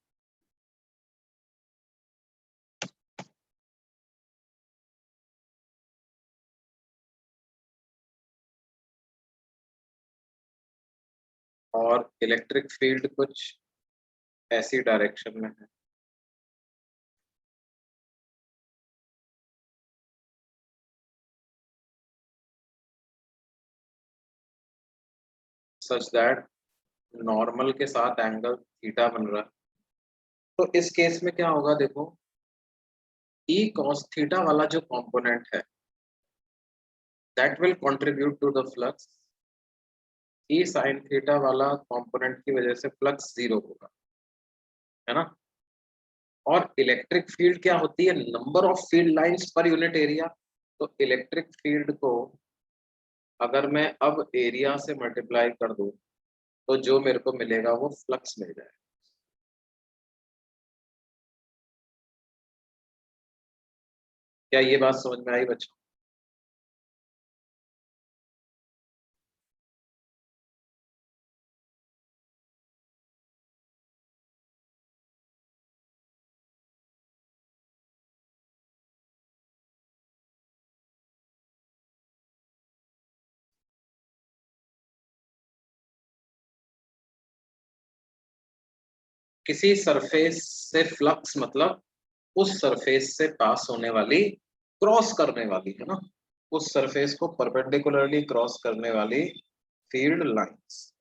और इलेक्ट्रिक फील्ड कुछ ऐसी डायरेक्शन में है, सच दैट नॉर्मल के साथ एंगल थीटा बन रहा है, तो इस केस में क्या होगा? देखो, ई cos थीटा वाला जो कंपोनेंट है that will contribute to the flux, E sin theta वाला कंपोनेंट की वजह से फ्लक्स जीरो होगा, है ना? और इलेक्ट्रिक फील्ड क्या होती है? नंबर ऑफ फील्ड लाइंस पर यूनिट एरिया। तो इलेक्ट्रिक फील्ड को अगर मैं अब एरिया से मल्टीप्लाई कर दूं तो जो मेरे को मिलेगा वो फ्लक्स मिल जाएगा। क्या ये बात समझ में आई बच्चों? किसी सरफेस से फ्लक्स मतलब उस सरफेस से पास होने वाली, क्रॉस करने वाली, है ना, उस सरफेस को परपेंडिकुलरली क्रॉस करने वाली field lines.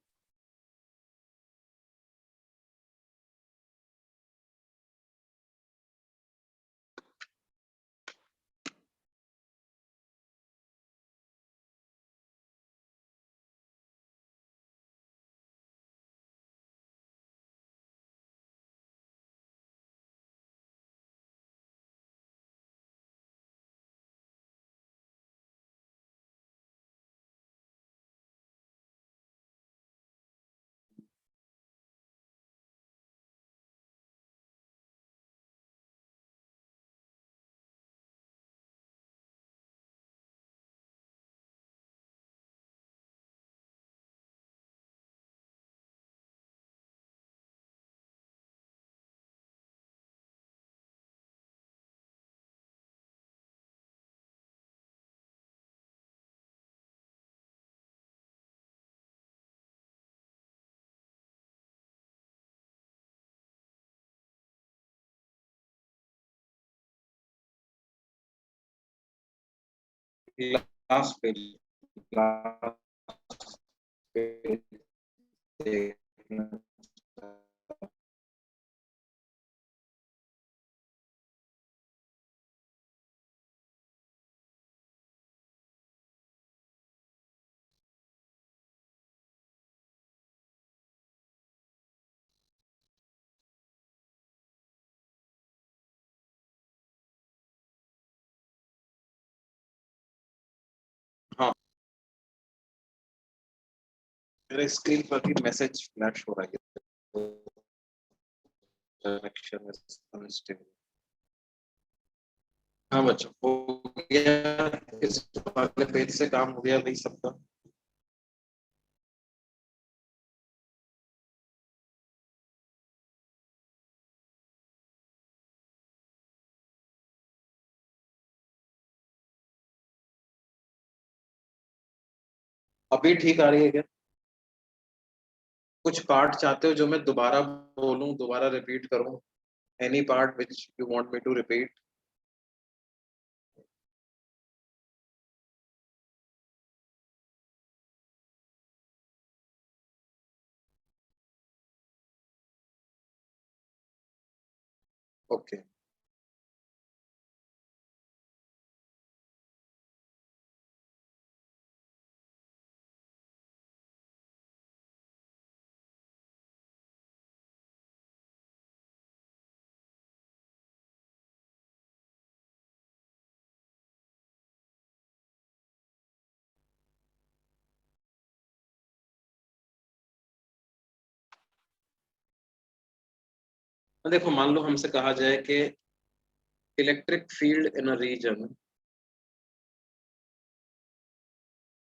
Last page, last page देखना। हाँ, मेरे स्क्रीन पर भी मैसेज फ्लैश हो रहा है, कनेक्शन इज अनस्टेबल। हाँ बच्चों, हो गया, इस वाले पेज से काम हो गया भाई सबका? अभी ठीक आ रही है क्या? कुछ पार्ट चाहते हो जो मैं दोबारा बोलूं, दोबारा रिपीट करूं? Any part which you want me to repeat? Okay. देखो, मान लो हमसे कहा जाए कि electric field in a region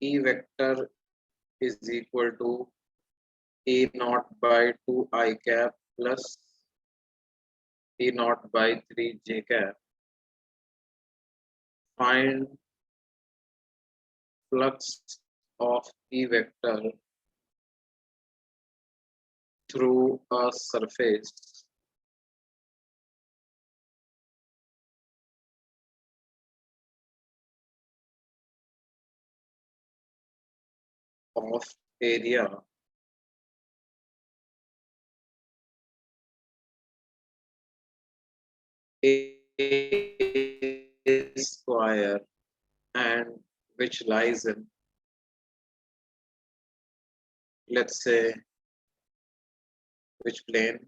E vector is equal to E naught by 2 I cap plus E naught by 3 j cap. Find flux of E vector through a surface of area A square and which lies in, let's say, which plane?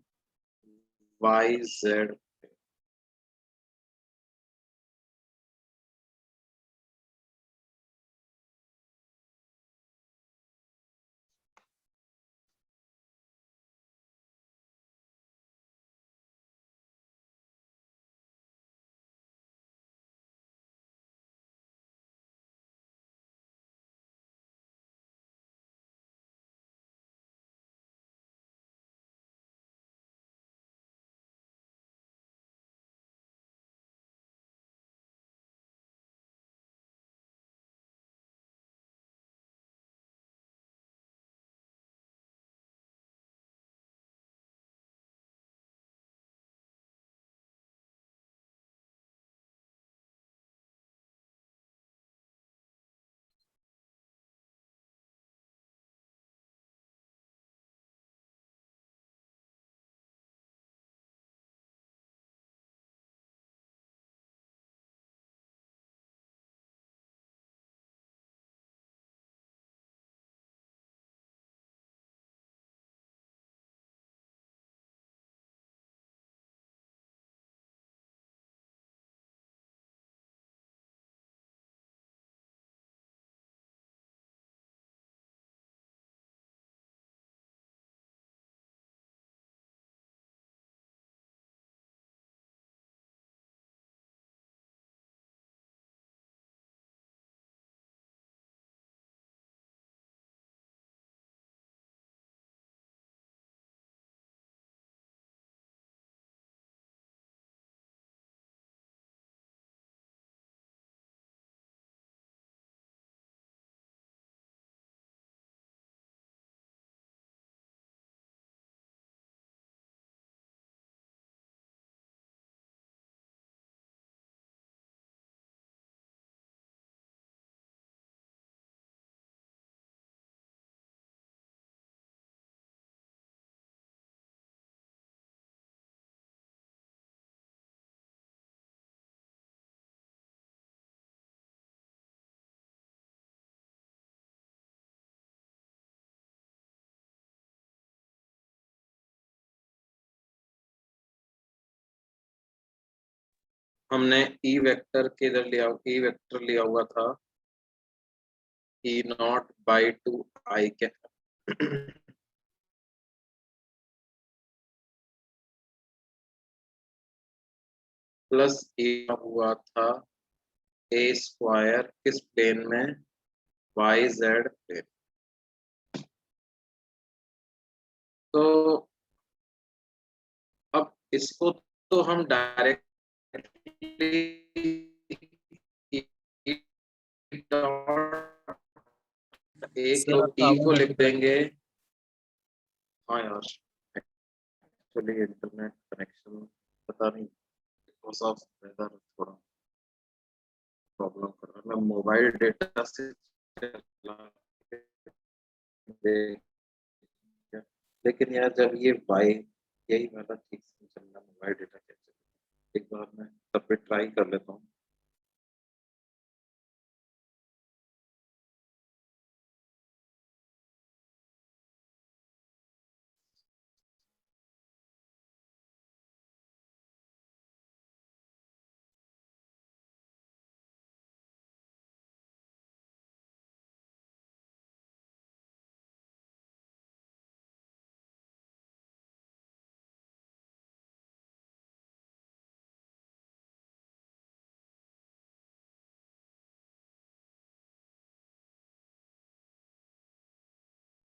YZ. हमने E vector के इधर लिया, E vector लिया हुआ था E naught by 2 I cap plus A हुआ था A square किस प्लेन में? Y Z plane. तो अब इसको तो हम डायरेक्टली एक सर लोग आपका ई को आवाज लिख अटक रहा है। देंगे। हाँ यार, एक्चुअली इंटरनेट कनेक्शन पता नहीं बिकॉज ऑफ वेदर थोड़ा प्रॉब्लम कर रहा है। मैं मोबाइल डेटा से चला के देख- लेकिन यार जब ये वाई यही वाला ठीक से चल रहा, मोबाइल डेटा कैसे, एक बार मैं तब पे ट्राई कर लेता हूँ।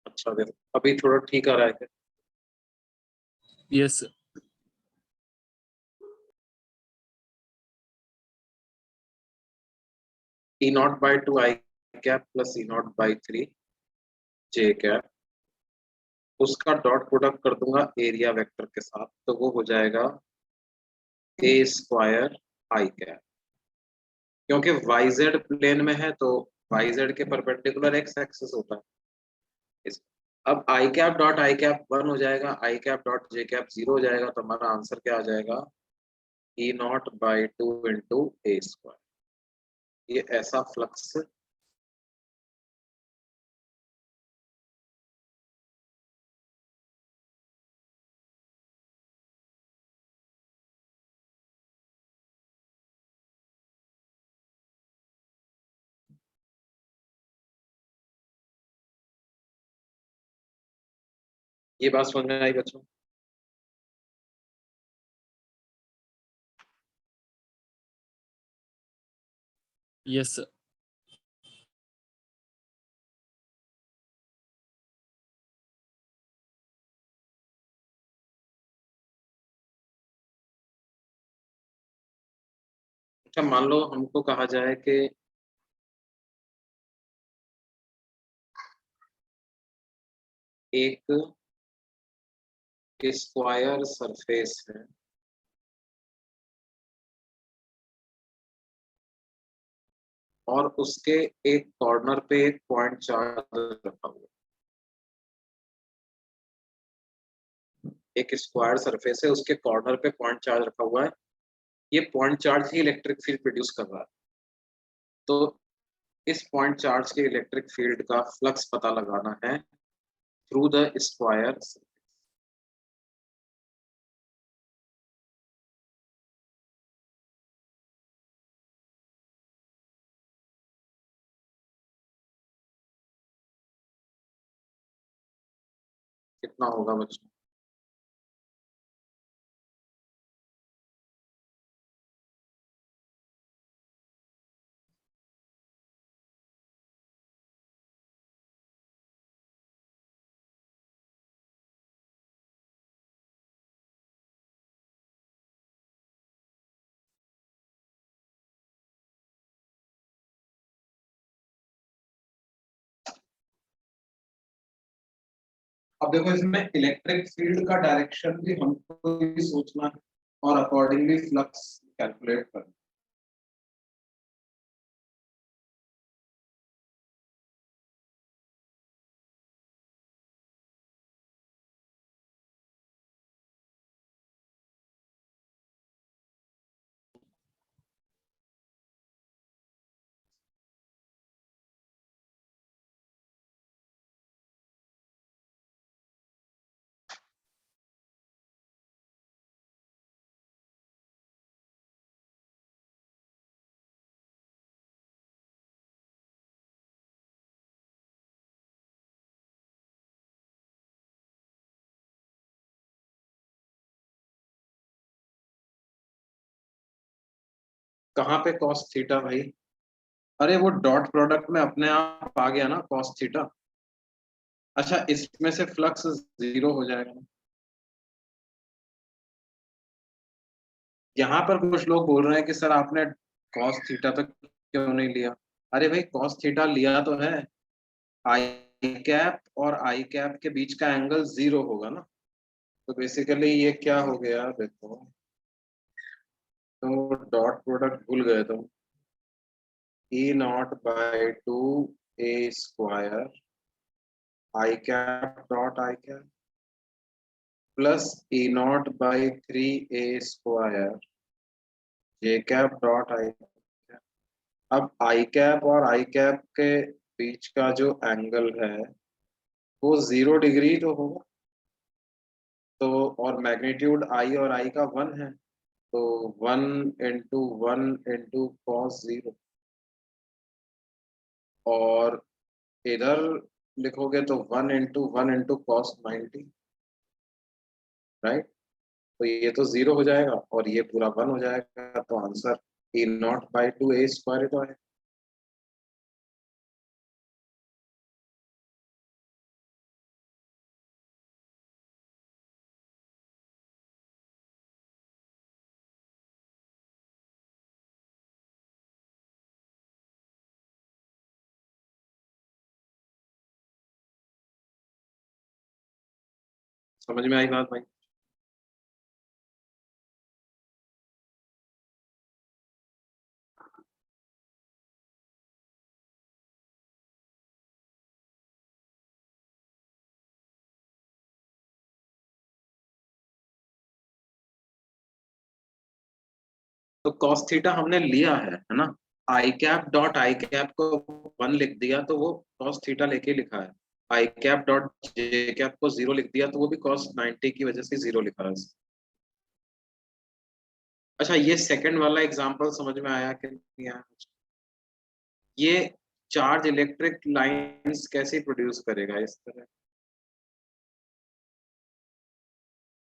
अच्छा देखो अभी थोड़ा ठीक आ रहा है क्या? Yes E naught by to I cap plus E naught by three J cap, उसका डॉट प्रोडक्ट कर दूंगा एरिया वेक्टर के साथ, तो वो हो जाएगा ए स्क्वायर आई कैप। क्योंकि वाई जेड प्लेन में है तो वाई जेड के परपेंडिकुलर एक्स एक्सिस होता है। अब I cap dot I cap 1 हो जाएगा, I cap dot J cap 0 हो जाएगा, तो हमारा आंसर क्या आ जाएगा? E naught by two into A square. ये ऐसा फ्लक्स ये बात समझ में आई बच्चों? Yes sir. अच्छा मान लो हमको कहा जाए कि एक स्क्वायर सरफेस है और उसके एक कॉर्नर पे एक पॉइंट चार्ज रखा हुआ है। एक स्क्वायर सरफेस है, उसके कॉर्नर पे पॉइंट चार्ज रखा हुआ है। ये पॉइंट चार्ज ही इलेक्ट्रिक फील्ड प्रोड्यूस कर रहा है। तो इस पॉइंट चार्ज के इलेक्ट्रिक फील्ड का फ्लक्स पता लगाना है थ्रू द स्क्वायर। कितना होगा बच्चों? अब देखो इसमें इलेक्ट्रिक फील्ड का डायरेक्शन भी हमको ही सोचना है और अकॉर्डिंगली फ्लक्स कैलकुलेट करना। कहाँ पे कॉस थीटा भाई? अरे वो डॉट प्रोडक्ट में अपने आप आ गया ना कॉस थीटा। अच्छा इसमें से फ्लक्स 0 हो जाएगा ना। यहाँ पर कुछ लोग बोल रहे हैं कि सर आपने कॉस थीटा तक क्यों नहीं लिया? अरे भाई कॉस थीटा लिया तो है, आई कैप और आई कैप के बीच का एंगल 0 होगा ना, तो बेसिकली ये क्या हो गया देखो, तो डॉट प्रोडक्ट भूल गए तुम, E0/2 a square I cap dot I cap plus E0/3 a square J cap dot I cap. अब आई कैप और आई कैप के बीच का जो एंगल है वो 0 डिग्री तो होगा, तो और मैग्नीट्यूड आई और आई का 1 है, तो 1 × 1 × cos 0, और इधर लिखोगे तो 1 × 1 × cos 90, राइट। तो ये तो 0 हो जाएगा और ये पूरा 1 हो जाएगा, तो आंसर E0/2 a स्क्वायर तो है। समझ में आई बात भाई? तो cos थीटा हमने लिया है ना, आई कैप डॉट आई कैप को 1 लिख दिया तो वो cos थीटा लेके लिखा है, आई कैप डॉट जे कैप को 0 लिख दिया तो वो भी cos 90 की वजह से 0 लिखा है। अच्छा, ये सेकंड वाला एग्जांपल समझ में आया कि नहीं आया? ये चार्ज इलेक्ट्रिक लाइंस कैसे प्रोड्यूस करेगा इस तरह,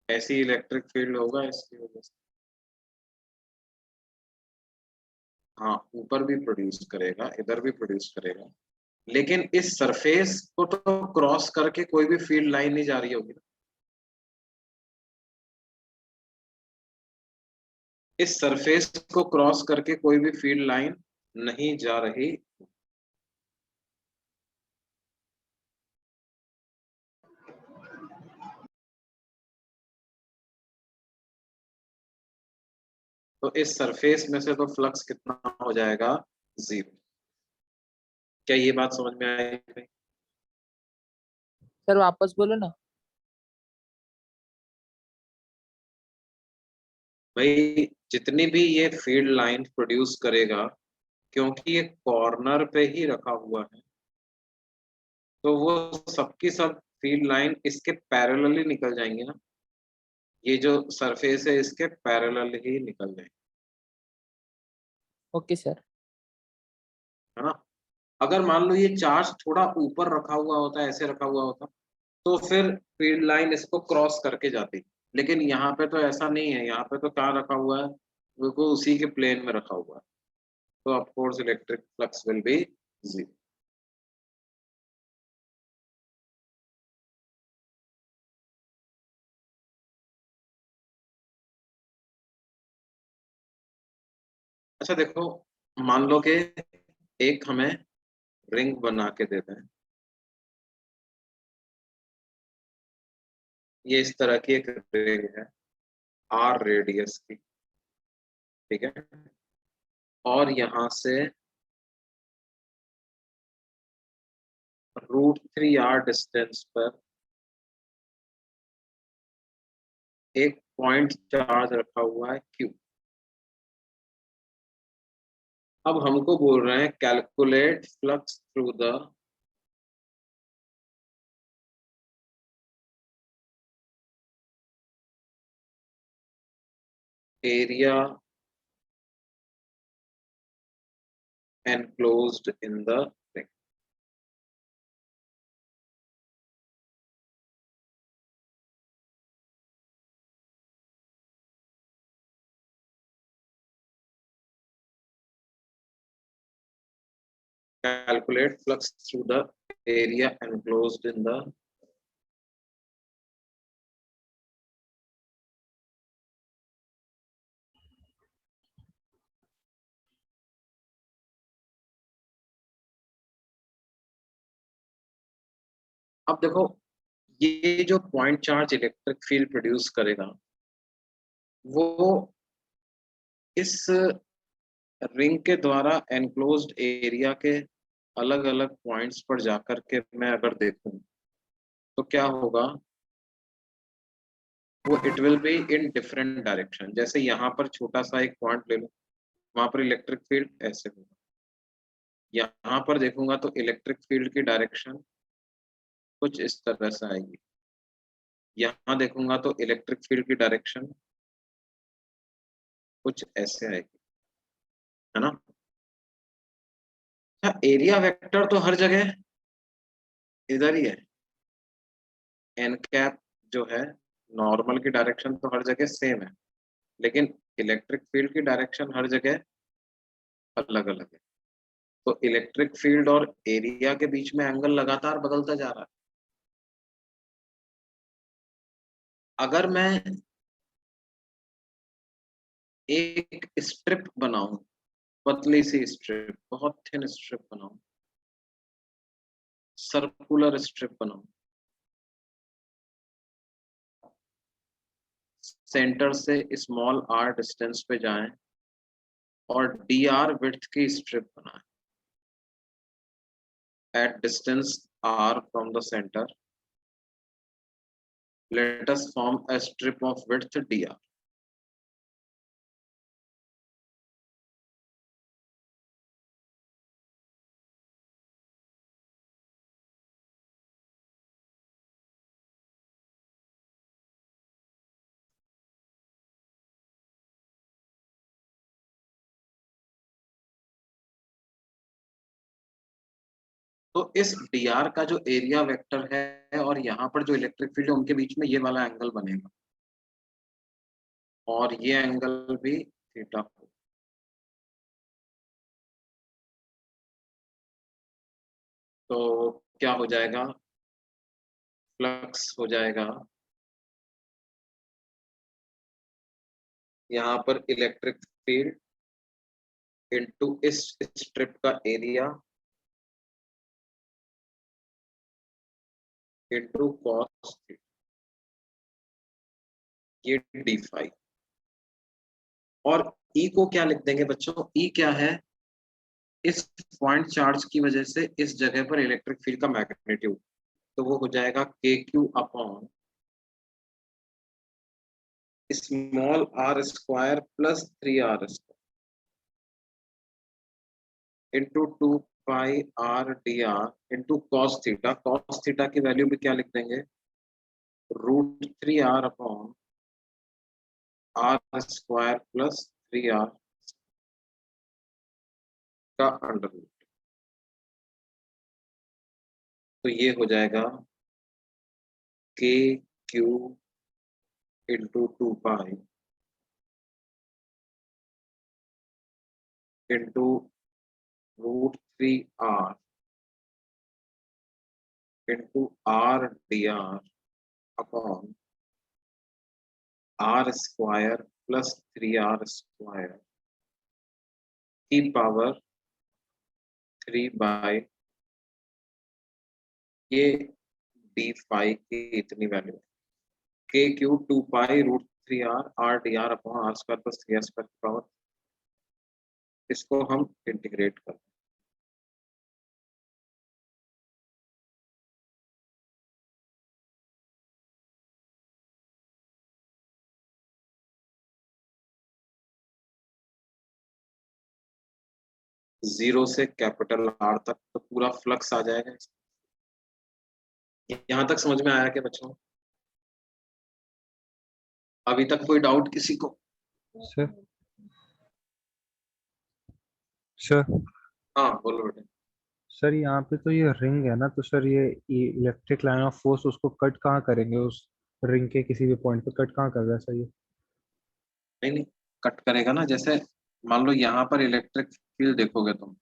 ऐसी इलेक्ट्रिक फील्ड होगा इसकी वजह से। हाँ, ऊपर भी प्रोड्यूस करेगा, इधर भी प्रोड्यूस करेगा, लेकिन इस सरफेस को तो क्रॉस करके कोई भी फील्ड लाइन नहीं जा रही होगी ना, इस सरफेस को क्रॉस करके कोई भी फील्ड लाइन नहीं जा रही। तो इस सरफेस में से तो फ्लक्स कितना हो जाएगा, 0। क्या ये बात समझ में आई? सर वापस बोलो ना। भाई जितनी भी ये फील्ड लाइन प्रोड्यूस करेगा, क्योंकि ये कॉर्नर पे ही रखा हुआ है, तो वो सबकी सब फील्ड लाइन इसके पैरेलली निकल जाएंगे ना, ये जो सरफेस है इसके पैरेलल ही निकल जाएंगे, ओके सर। है ना। अगर मान लो ये चार्ज थोड़ा ऊपर रखा हुआ होता, ऐसे रखा हुआ होता, तो फिर फील्ड लाइन इसको क्रॉस करके जाती, लेकिन यहाँ पे तो ऐसा नहीं है, यहाँ पे तो कहाँ रखा हुआ है, बिल्कुल उसी के प्लेन में रखा हुआ है, तो of course electric flux will be 0। अच्छा देखो, मान लो कि एक हमें रिंग बना के देते हैं, ये इस तरह की एक रिंग है R रेडियस की, ठीक है, और यहाँ से √3r डिस्टेंस पर एक पॉइंट चार्ज रखा हुआ है Q। अब हमको बोल रहे हैं calculate flux through the area enclosed in the ring। Calculate flux through the area enclosed in the अब देखो, ये जो point charge electric field produce करेगा वो इस रिंग के द्वारा एनक्लोज्ड एरिया के अलग अलग पॉइंट्स पर जाकर के मैं अगर देखूं तो क्या होगा, वो it will be in different direction. जैसे यहाँ पर छोटा सा एक पॉइंट ले लूं, वहां पर इलेक्ट्रिक फील्ड ऐसे होगा, यहाँ पर देखूंगा तो इलेक्ट्रिक फील्ड की डायरेक्शन कुछ इस तरह से आएगी, यहाँ देखूंगा तो इलेक्ट्रिक फील्ड की डायरेक्शन कुछ ऐसे आएगी, है ना। एरिया वेक्टर तो हर जगह इधर ही है, एन कैप जो है नॉर्मल की डायरेक्शन तो हर जगह सेम है, लेकिन इलेक्ट्रिक फील्ड की डायरेक्शन हर जगह अलग अलग है। तो इलेक्ट्रिक फील्ड और एरिया के बीच में एंगल लगातार बदलता जा रहा है। अगर मैं एक स्ट्रिप बनाऊं, पतली सी स्ट्रिप, बहुत थिन स्ट्रिप बनाऊं, सर्कुलर स्ट्रिप बनाऊं, सेंटर से स्मॉल r डिस्टेंस पे जाएं और dr विड्थ की स्ट्रिप बनाएं at distance r from the center, let us form a strip of width dr. तो इस dr का जो एरिया वेक्टर है और यहाँ पर जो इलेक्ट्रिक फील्ड है उनके बीच में ये वाला एंगल बनेगा और ये एंगल भी थीटा होगा। तो क्या हो जाएगा, फ्लक्स हो जाएगा यहाँ पर इलेक्ट्रिक फील्ड इनटू इस स्ट्रिप का एरिया इनटू कॉस थीटा, ये डी फाई। और ई को क्या लिख देंगे बच्चों, ई क्या है, इस पॉइंट चार्ज की वजह से इस जगह पर इलेक्ट्रिक फील्ड का मैग्नीट्यूड, तो वो हो जाएगा k Q upon small r square plus 3r square into 2 pi r dr into cos theta. Cos theta की वैल्यू भी क्या लिख देंगे, √3r upon r square plus 3r का अंडर रूट। तो ये हो जाएगा k Q into 2 pi into √3r into r dr upon r square plus 3r square की पावर 3 बाई ये डी फाई की इतनी वैल्यू, के क्यू 2 पाई √3r dr upon r square plus 3r square की पावर। इसको हम इंटीग्रेट कर, zero से कैपिटल R तक तो पूरा फ्लक्स आ जाएगा। यहां तक समझ में आया क्या बच्चों, अभी तक कोई डाउट किसी को? सर सर हाँ बोलो बेटे। सर यहाँ पे तो ये रिंग है ना, तो सर ये इलेक्ट्रिक लाइन ऑफ फोर्स उसको कट कहाँ करेंगे, उस रिंग के किसी भी पॉइंट पे कट कहाँ कर रहा है सर ये? नहीं नहीं, कट करेगा ना, जैसे मान लो यहाँ पर इलेक्ट्रिक फील्ड देखोगे तुम,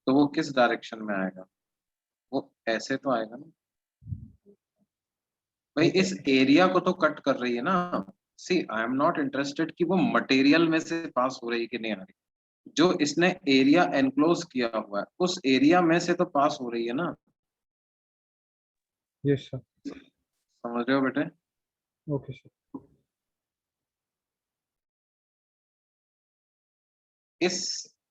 तो वो किस डायरेक्शन में आएगा, वो ऐसे तो आएगा ना भाई, इस एरिया को तो कट कर रही है ना। सी आई एम नॉट इंटरेस्टेड कि वो मटेरियल में से पास हो रही है कि नहीं आ रही, जो इसने एरिया एनक्लोज किया हुआ है उस एरिया में से तो पास हो रही है ना। Yes sir. समझ रहे हो बेटे? Okay sir. इस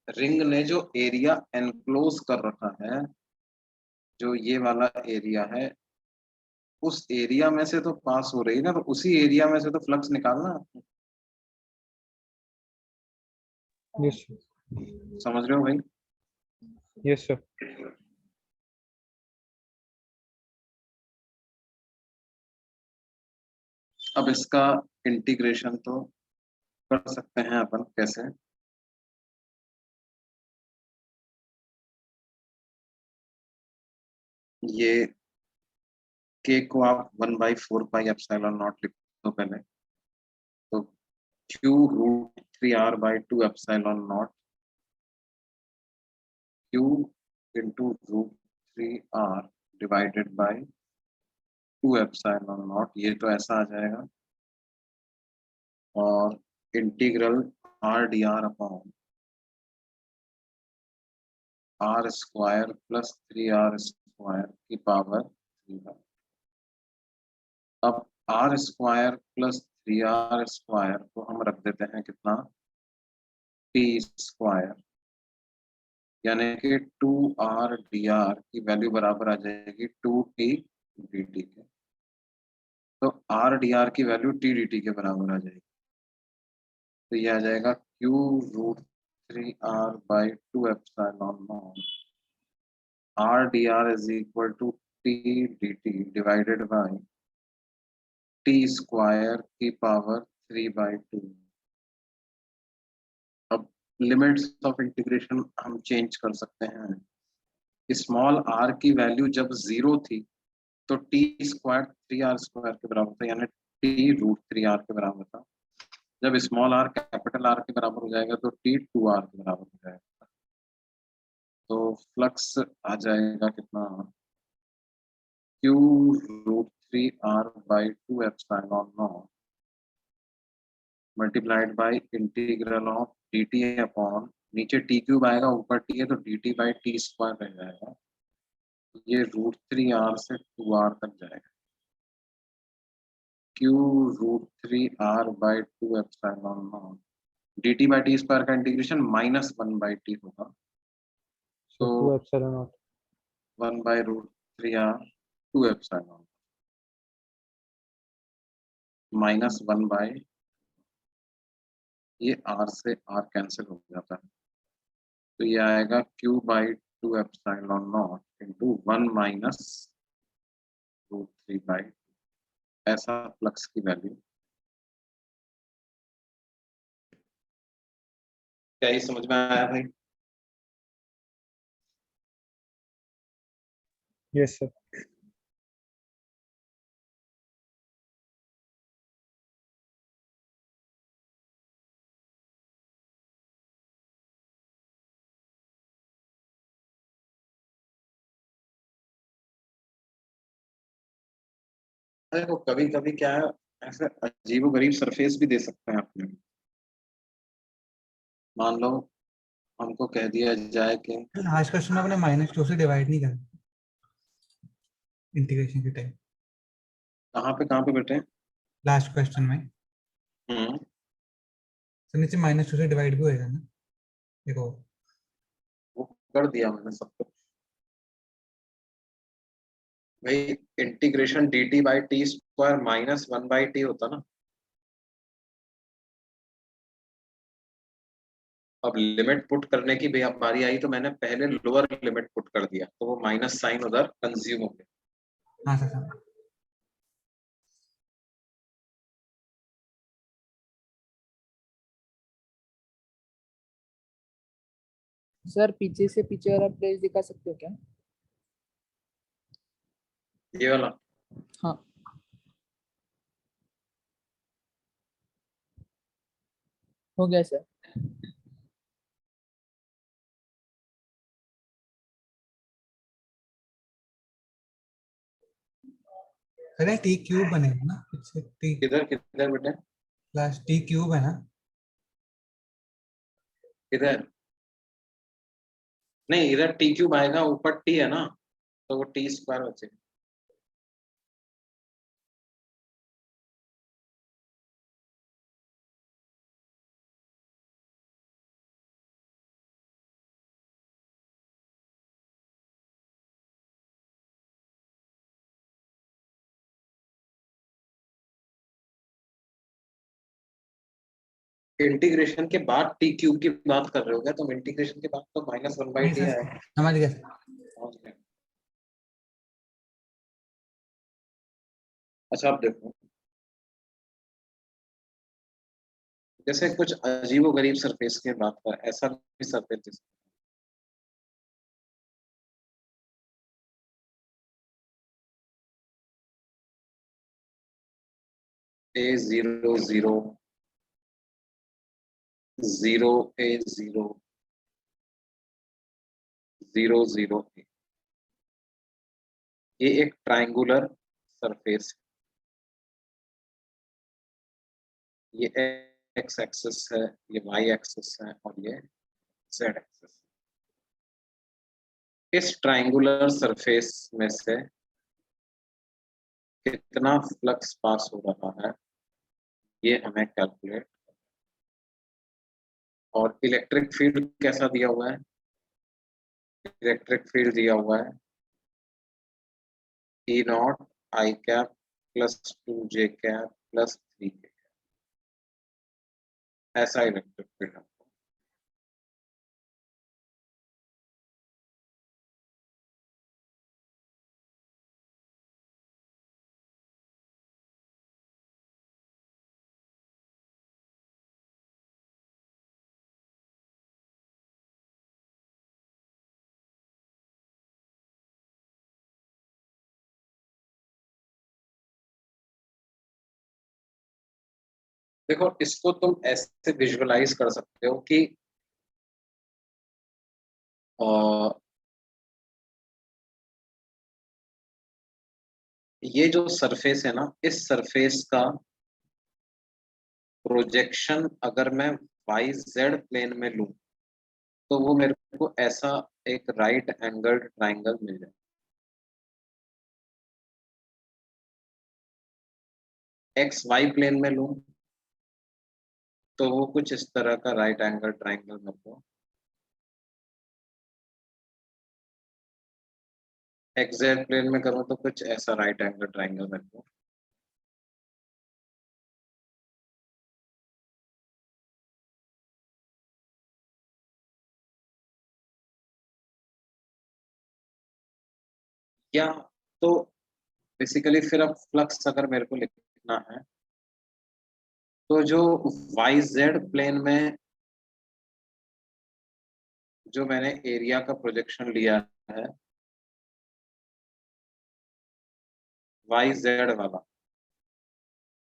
रिंग ने जो एरिया एनक्लोज कर रखा है, जो ये वाला एरिया है, उस एरिया में से तो पास हो रही है ना, तो उसी एरिया में से तो फ्लक्स निकालना है। Yes sir. समझ रहे हो भाई? Yes sir. अब इसका इंटीग्रेशन तो कर सकते हैं अपन, कैसे? ये के को आप 1/4πε0 लिख दो पहले, तो Q√3R/2ε0, Q into √3R divided by 2ε0, ये तो ऐसा आ जाएगा, और integral R/dr upon R² plus 3R² की पावर 3। अब R² प्लस 3R² को हम रख देते हैं कितना, T², यानी कि 2R/dr की वैल्यू बराबर आ जाएगी 2T dt के। तो R/dr की वैल्यू T dt के बराबर आ जाएगी, तो ये आ जाएगा Q√3R/2ε0 R/dr is equal to T dt divided by T² की पावर 3/2। अब लिमिट्स ऑफ इंटीग्रेशन हम चेंज कर सकते हैं। स्मॉल r की वैल्यू जब 0 थी तो T² 3R² के बराबर था, यानी T√3R के बराबर था। जब स्मॉल r कैपिटल R के बराबर हो जाएगा तो T2R के बराबर हो जाएगा। तो फ्लक्स आ जाएगा कितना, Q√3R/2ε0 multiplied by integral of dt upon, नीचे t³ आएगा, ऊपर t है तो dt/t² रह जाएगा। ये √3R से 2R तक जाएगा। Q√3R/2ε0 dt/t² का इंटीग्रेशन -1/t होगा, सो तो 2ε0 1/√3R 2ε0 -1/, ये R से R कैंसिल हो जाता है, तो ये आएगा Q/2ε0 इंटू 1 माइनस √3/, ऐसा फ्लक्स की वैल्यू। क्या ये समझ में आया भाई? Yes sir. देखो कभी कभी क्या है, ऐसे अजीबोगरीब सरफेस भी दे सकते हैं अपने। मान लो हमको कह दिया जाए कि लास्ट क्वेश्चन में अपने -2 से डिवाइड नहीं करा इंटीग्रेशन के टाइम। कहाँ पे बेटे? लास्ट क्वेश्चन में तो नीचे -2 से डिवाइड भी होएगा ना, देखो। वो कर दिया मैंने सब कुछ भाई। इंटीग्रेशन dt/t² -1/t होता ना। अब लिमिट पुट करने की बारी आई तो मैंने पहले लोअर लिमिट पुट कर दिया, तो वो माइनस साइन उधर कंज्यूम हो गया। हाँ सर। सर पीछे से पीछे वाला पेज दिखा सकते हो क्या? ये वाला हाँ हो गया सर। अरे टी क्यूब बनेगा ना पीछे, टी किधर किधर बेटे? प्लस टी क्यूब है ना। किधर? नहीं, इधर t³ आएगा, ऊपर t है ना, तो वो t² बचेगा। इंटीग्रेशन के बाद टी क्यूब की बात कर रहे हो क्या तुम? इंटीग्रेशन के बाद तो -1/t नहीं सर, आएगा। समझ गया सर। अच्छा आप देखो, जैसे कुछ अजीबोगरीब सरफेस की बात कर, ऐसा भी सरफेस A00 0A0 00 ये एक ट्रायंगुलर सरफेस, ये एक्स एक्सिस है, ये वाई एक्सिस है और ये जेड एक्सिस। इस ट्रायंगुलर सरफेस में से कितना फ्लक्स पास हो रहा है ये हमें कैलकुलेट, और इलेक्ट्रिक फील्ड कैसा दिया हुआ है? इलेक्ट्रिक फील्ड दिया हुआ है E not I cap plus 2j cap plus 3k, ऐसा इलेक्ट्रिक फील्ड है। देखो इसको तुम ऐसे विजुअलाइज कर सकते हो कि ये जो सरफेस है ना, इस सरफेस का प्रोजेक्शन अगर मैं वाई जेड प्लेन में लूं तो वो मेरे को ऐसा एक राइट एंगल ट्राइंगल मिल जाए। एक्स वाई प्लेन में लूं तो वो कुछ इस तरह का राइट एंगल ट्राइंगल मेरे को, एक्स जेड प्लेन में करूं तो कुछ ऐसा राइट एंगल ट्राइंगल मेरे को। या तो बेसिकली फिर अब फ्लक्स अगर मेरे को लिखना है तो जो वाई जेड प्लेन में जो मैंने एरिया का प्रोजेक्शन लिया है वाई जेड वाला,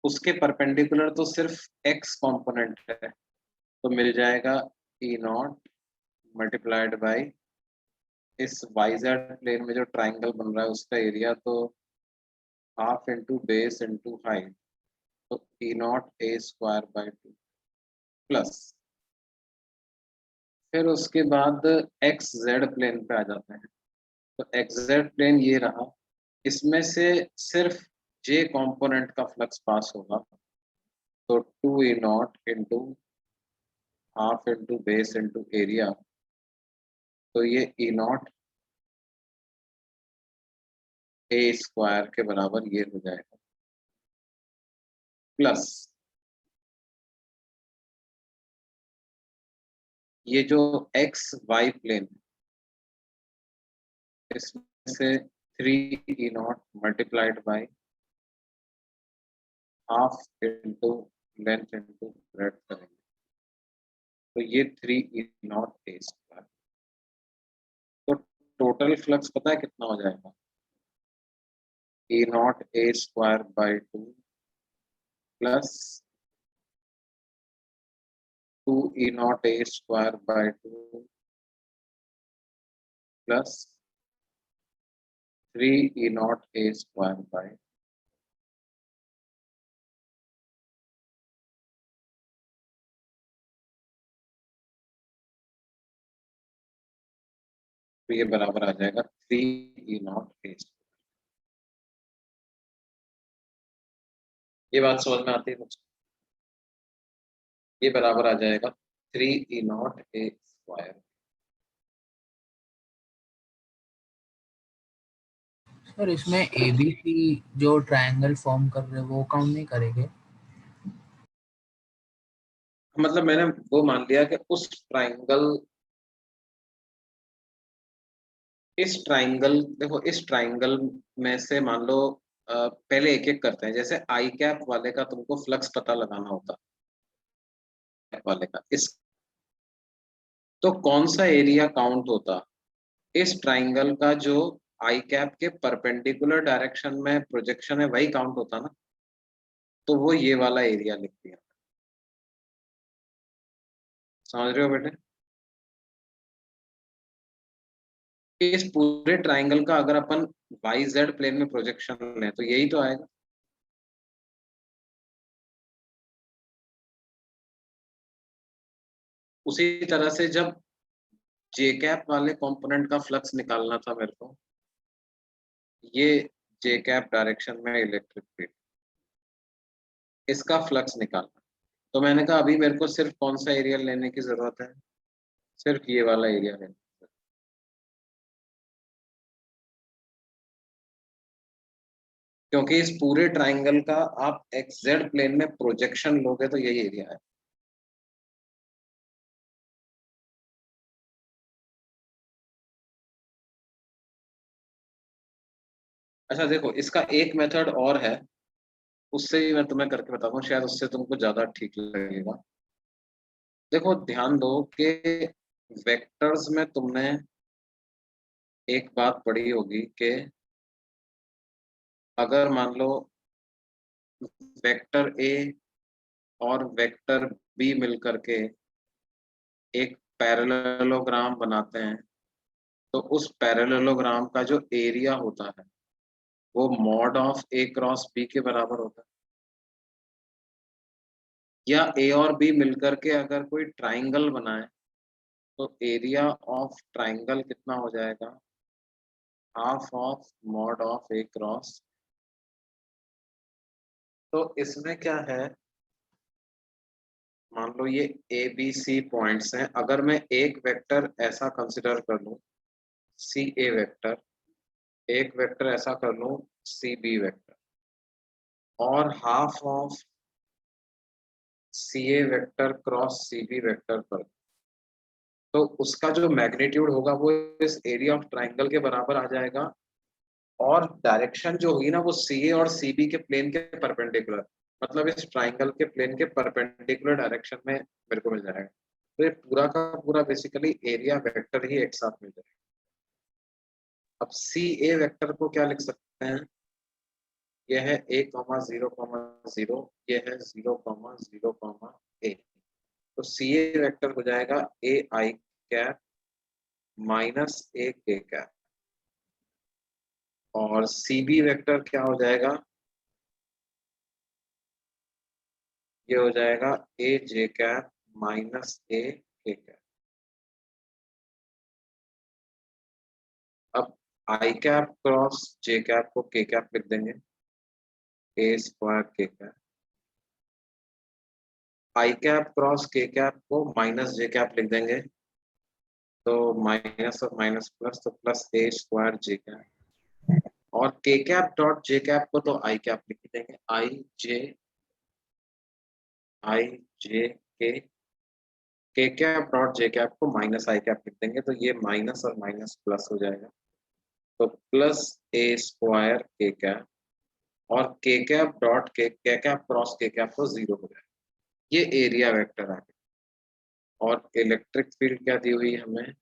उसके परपेंडिकुलर तो सिर्फ एक्स कंपोनेंट है, तो मिल जाएगा ई नॉट मल्टीप्लाइड बाई इस वाई जेड प्लेन में जो ट्राइंगल बन रहा है उसका एरिया, तो half into base into height, तो E naught A square by 2 plus, फिर उसके बाद एक्स जेड प्लेन पे आ जाते हैं। तो एक्स जेड प्लेन ये रहा, इसमें से सिर्फ जे कंपोनेंट का फ्लक्स पास होगा, तो 2 E0 into half into base into area, तो ये E0 ए स्क्वायर के बराबर ये हो जाएगा, प्लस ये जो एक्स वाई प्लेन इसमें से 3E0 multiplied by half into length into breadth करेंगे, तो ये 3E0 ए स्क्वायर। तो टोटल फ्लक्स पता है कितना हो जाएगा? E0 A square by 2 plus 2E0 A square by 2 plus 3E0 A square by, तो ये बराबर आ जाएगा 3E0 ए स्क्वायर। ये बात समझ में आती है मुझे? ये बराबर आ जाएगा 3E0 ए स्क्वायर। सर इसमें एबीसी जो ट्रायंगल फॉर्म कर रहे हैं वो काउंट नहीं करेंगे? मतलब मैंने वो मान लिया कि उस ट्राइंगल, इस ट्राइंगल, देखो इस ट्राइंगल में से मान लो पहले एक एक करते हैं। जैसे आई कैप वाले का तुमको फ्लक्स पता लगाना होता है वाले का, इस तो कौन सा एरिया काउंट होता इस ट्राइंगल का जो आई कैप के परपेंडिकुलर डायरेक्शन में प्रोजेक्शन है, वही काउंट होता ना। तो वो ये वाला एरिया लिख दिया। समझ रहे हो बेटे? इस पूरे ट्राइंगल का अगर अपन वाई जेड प्लेन में प्रोजेक्शन लें तो यही तो आएगा। उसी तरह से जब जे कैप वाले कंपोनेंट का फ्लक्स निकालना था मेरे को, ये जे कैप डायरेक्शन में इलेक्ट्रिक फील्ड, इसका फ्लक्स निकालना, तो मैंने कहा अभी मेरे को सिर्फ कौन सा एरिया लेने की जरूरत है, सिर्फ ये वाला एरिया लेना। क्योंकि इस पूरे ट्राइंगल का आप एक्स जेड प्लेन में प्रोजेक्शन लोगे तो यही एरिया है। अच्छा देखो, इसका एक मेथड और है, उससे भी मैं तुम्हें करके बताऊंगा, शायद उससे तुमको ज्यादा ठीक लगेगा। देखो ध्यान दो कि वेक्टर्स में तुमने एक बात पढ़ी होगी कि अगर मान लो वेक्टर ए और वेक्टर बी मिलकर के एक पैरेललोग्राम बनाते हैं, तो उस पैरेललोग्राम का जो एरिया होता है वो mod of A cross B के बराबर होता है। या ए और बी मिलकर के अगर कोई ट्राइंगल बनाए तो एरिया ऑफ ट्राइंगल कितना हो जाएगा, half of mod of A cross. तो इसमें क्या है, मान लो ये ए बी सी पॉइंट्स हैं, अगर मैं एक वेक्टर ऐसा कंसिडर कर लूं सी ए वेक्टर, एक वेक्टर ऐसा कर लूं सी बी वेक्टर, और half of C A vector cross C B vector पर, तो उसका जो मैग्नीट्यूड होगा वो इस एरिया ऑफ ट्राइंगल के बराबर आ जाएगा। और डायरेक्शन जो होगी ना वो सी ए और सी बी के प्लेन के परपेंडिकुलर, मतलब इस ट्राइंगल के प्लेन के परपेंडिकुलर डायरेक्शन में मेरे को मिल जाएगा। तो ये पूरा का पूरा बेसिकली एरिया वेक्टर ही एक साथ मिल जाएगा। अब सी ए वेक्टर को क्या लिख सकते हैं, यह है ए कॉमा जीरो, ये है जीरो कॉमा जीरो कॉमा ए। तो सी ए वेक्टर हो जाएगा ए आई कैप माइनस ए के कैप, और सी बी वेक्टर क्या हो जाएगा, ये हो जाएगा ए जे कैप माइनस ए के कैप। अब I cap cross J cap को के कैप लिख देंगे, ए स्क्वायर के कैप। आई कैप क्रॉस के कैप को माइनस जे कैप लिख देंगे, तो माइनस और माइनस प्लस, तो प्लस ए स्क्वायर जे कैप। और के कैप डॉट जे कैप को तो आई कैप लिख देंगे, आई जे के कैप डॉट जे कैप को माइनस आई कैप लिख देंगे, तो ये माइनस और माइनस प्लस हो जाएगा, तो प्लस ए स्क्वायर के कैप। और के कैप डॉट के कैप क्रॉस के कैप को जीरो हो जाएगा। ये एरिया वेक्टर आ गया। और इलेक्ट्रिक फील्ड क्या दी हुई है हमें,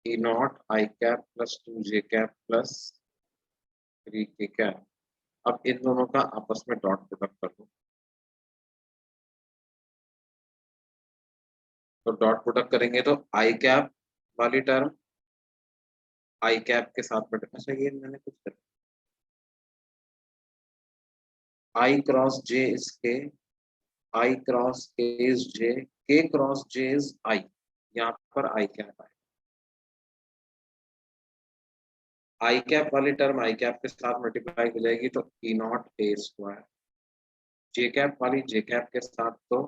E naught I cap plus two J cap plus three K cap. अब इन दोनों का आपस में डॉट प्रोडक्ट कर दो, तो डॉट प्रोडक्ट करेंगे तो आई कैप वाली टर्म आई कैप के साथ में, अच्छा ये मैंने कुछ कर, आई क्रॉस जे इज के, आई क्रॉस के इज जे, के क्रॉस जे इज आई, यहाँ पर आई कैप आए। आई कैप वाली टर्म आई कैप के साथ मल्टीप्लाई हो जाएगी तो E naught A square, J cap वाली जे कैप के साथ तो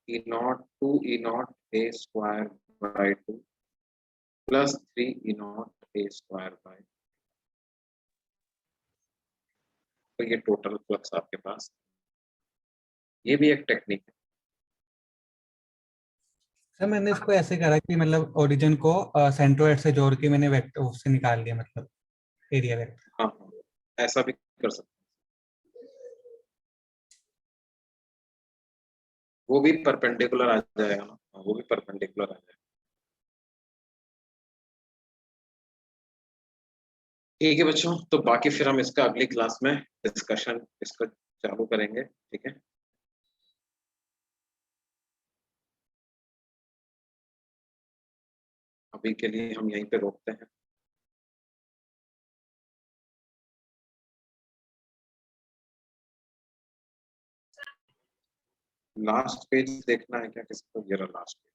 E naught two E naught A square by two plus three E naught A square by, तो ये टोटल फ्लक्स आपके पास ये भी एक टेक्निक है। सर मैंने इसको ऐसे करा कि मतलब ओरिजिन को सेंट्रोइड से जोड़ के मैंने वेक्टर उससे निकाल लिया, मतलब एरिया वेक्टर। हाँ हाँ, ऐसा भी कर सकते हैं। वो भी परपेंडिकुलर आ जाएगा ना, हाँ, वो भी परपेंडिकुलर आ जाएगा। ठीक है बच्चों, तो बाकी फिर हम इसका अगली क्लास में डिस्कशन इसका चालू करेंगे, ठीक है। अभी के लिए हम यहीं पे रोकते हैं। लास्ट पेज देखना है क्या किसको? ये रहा लास्ट पेज।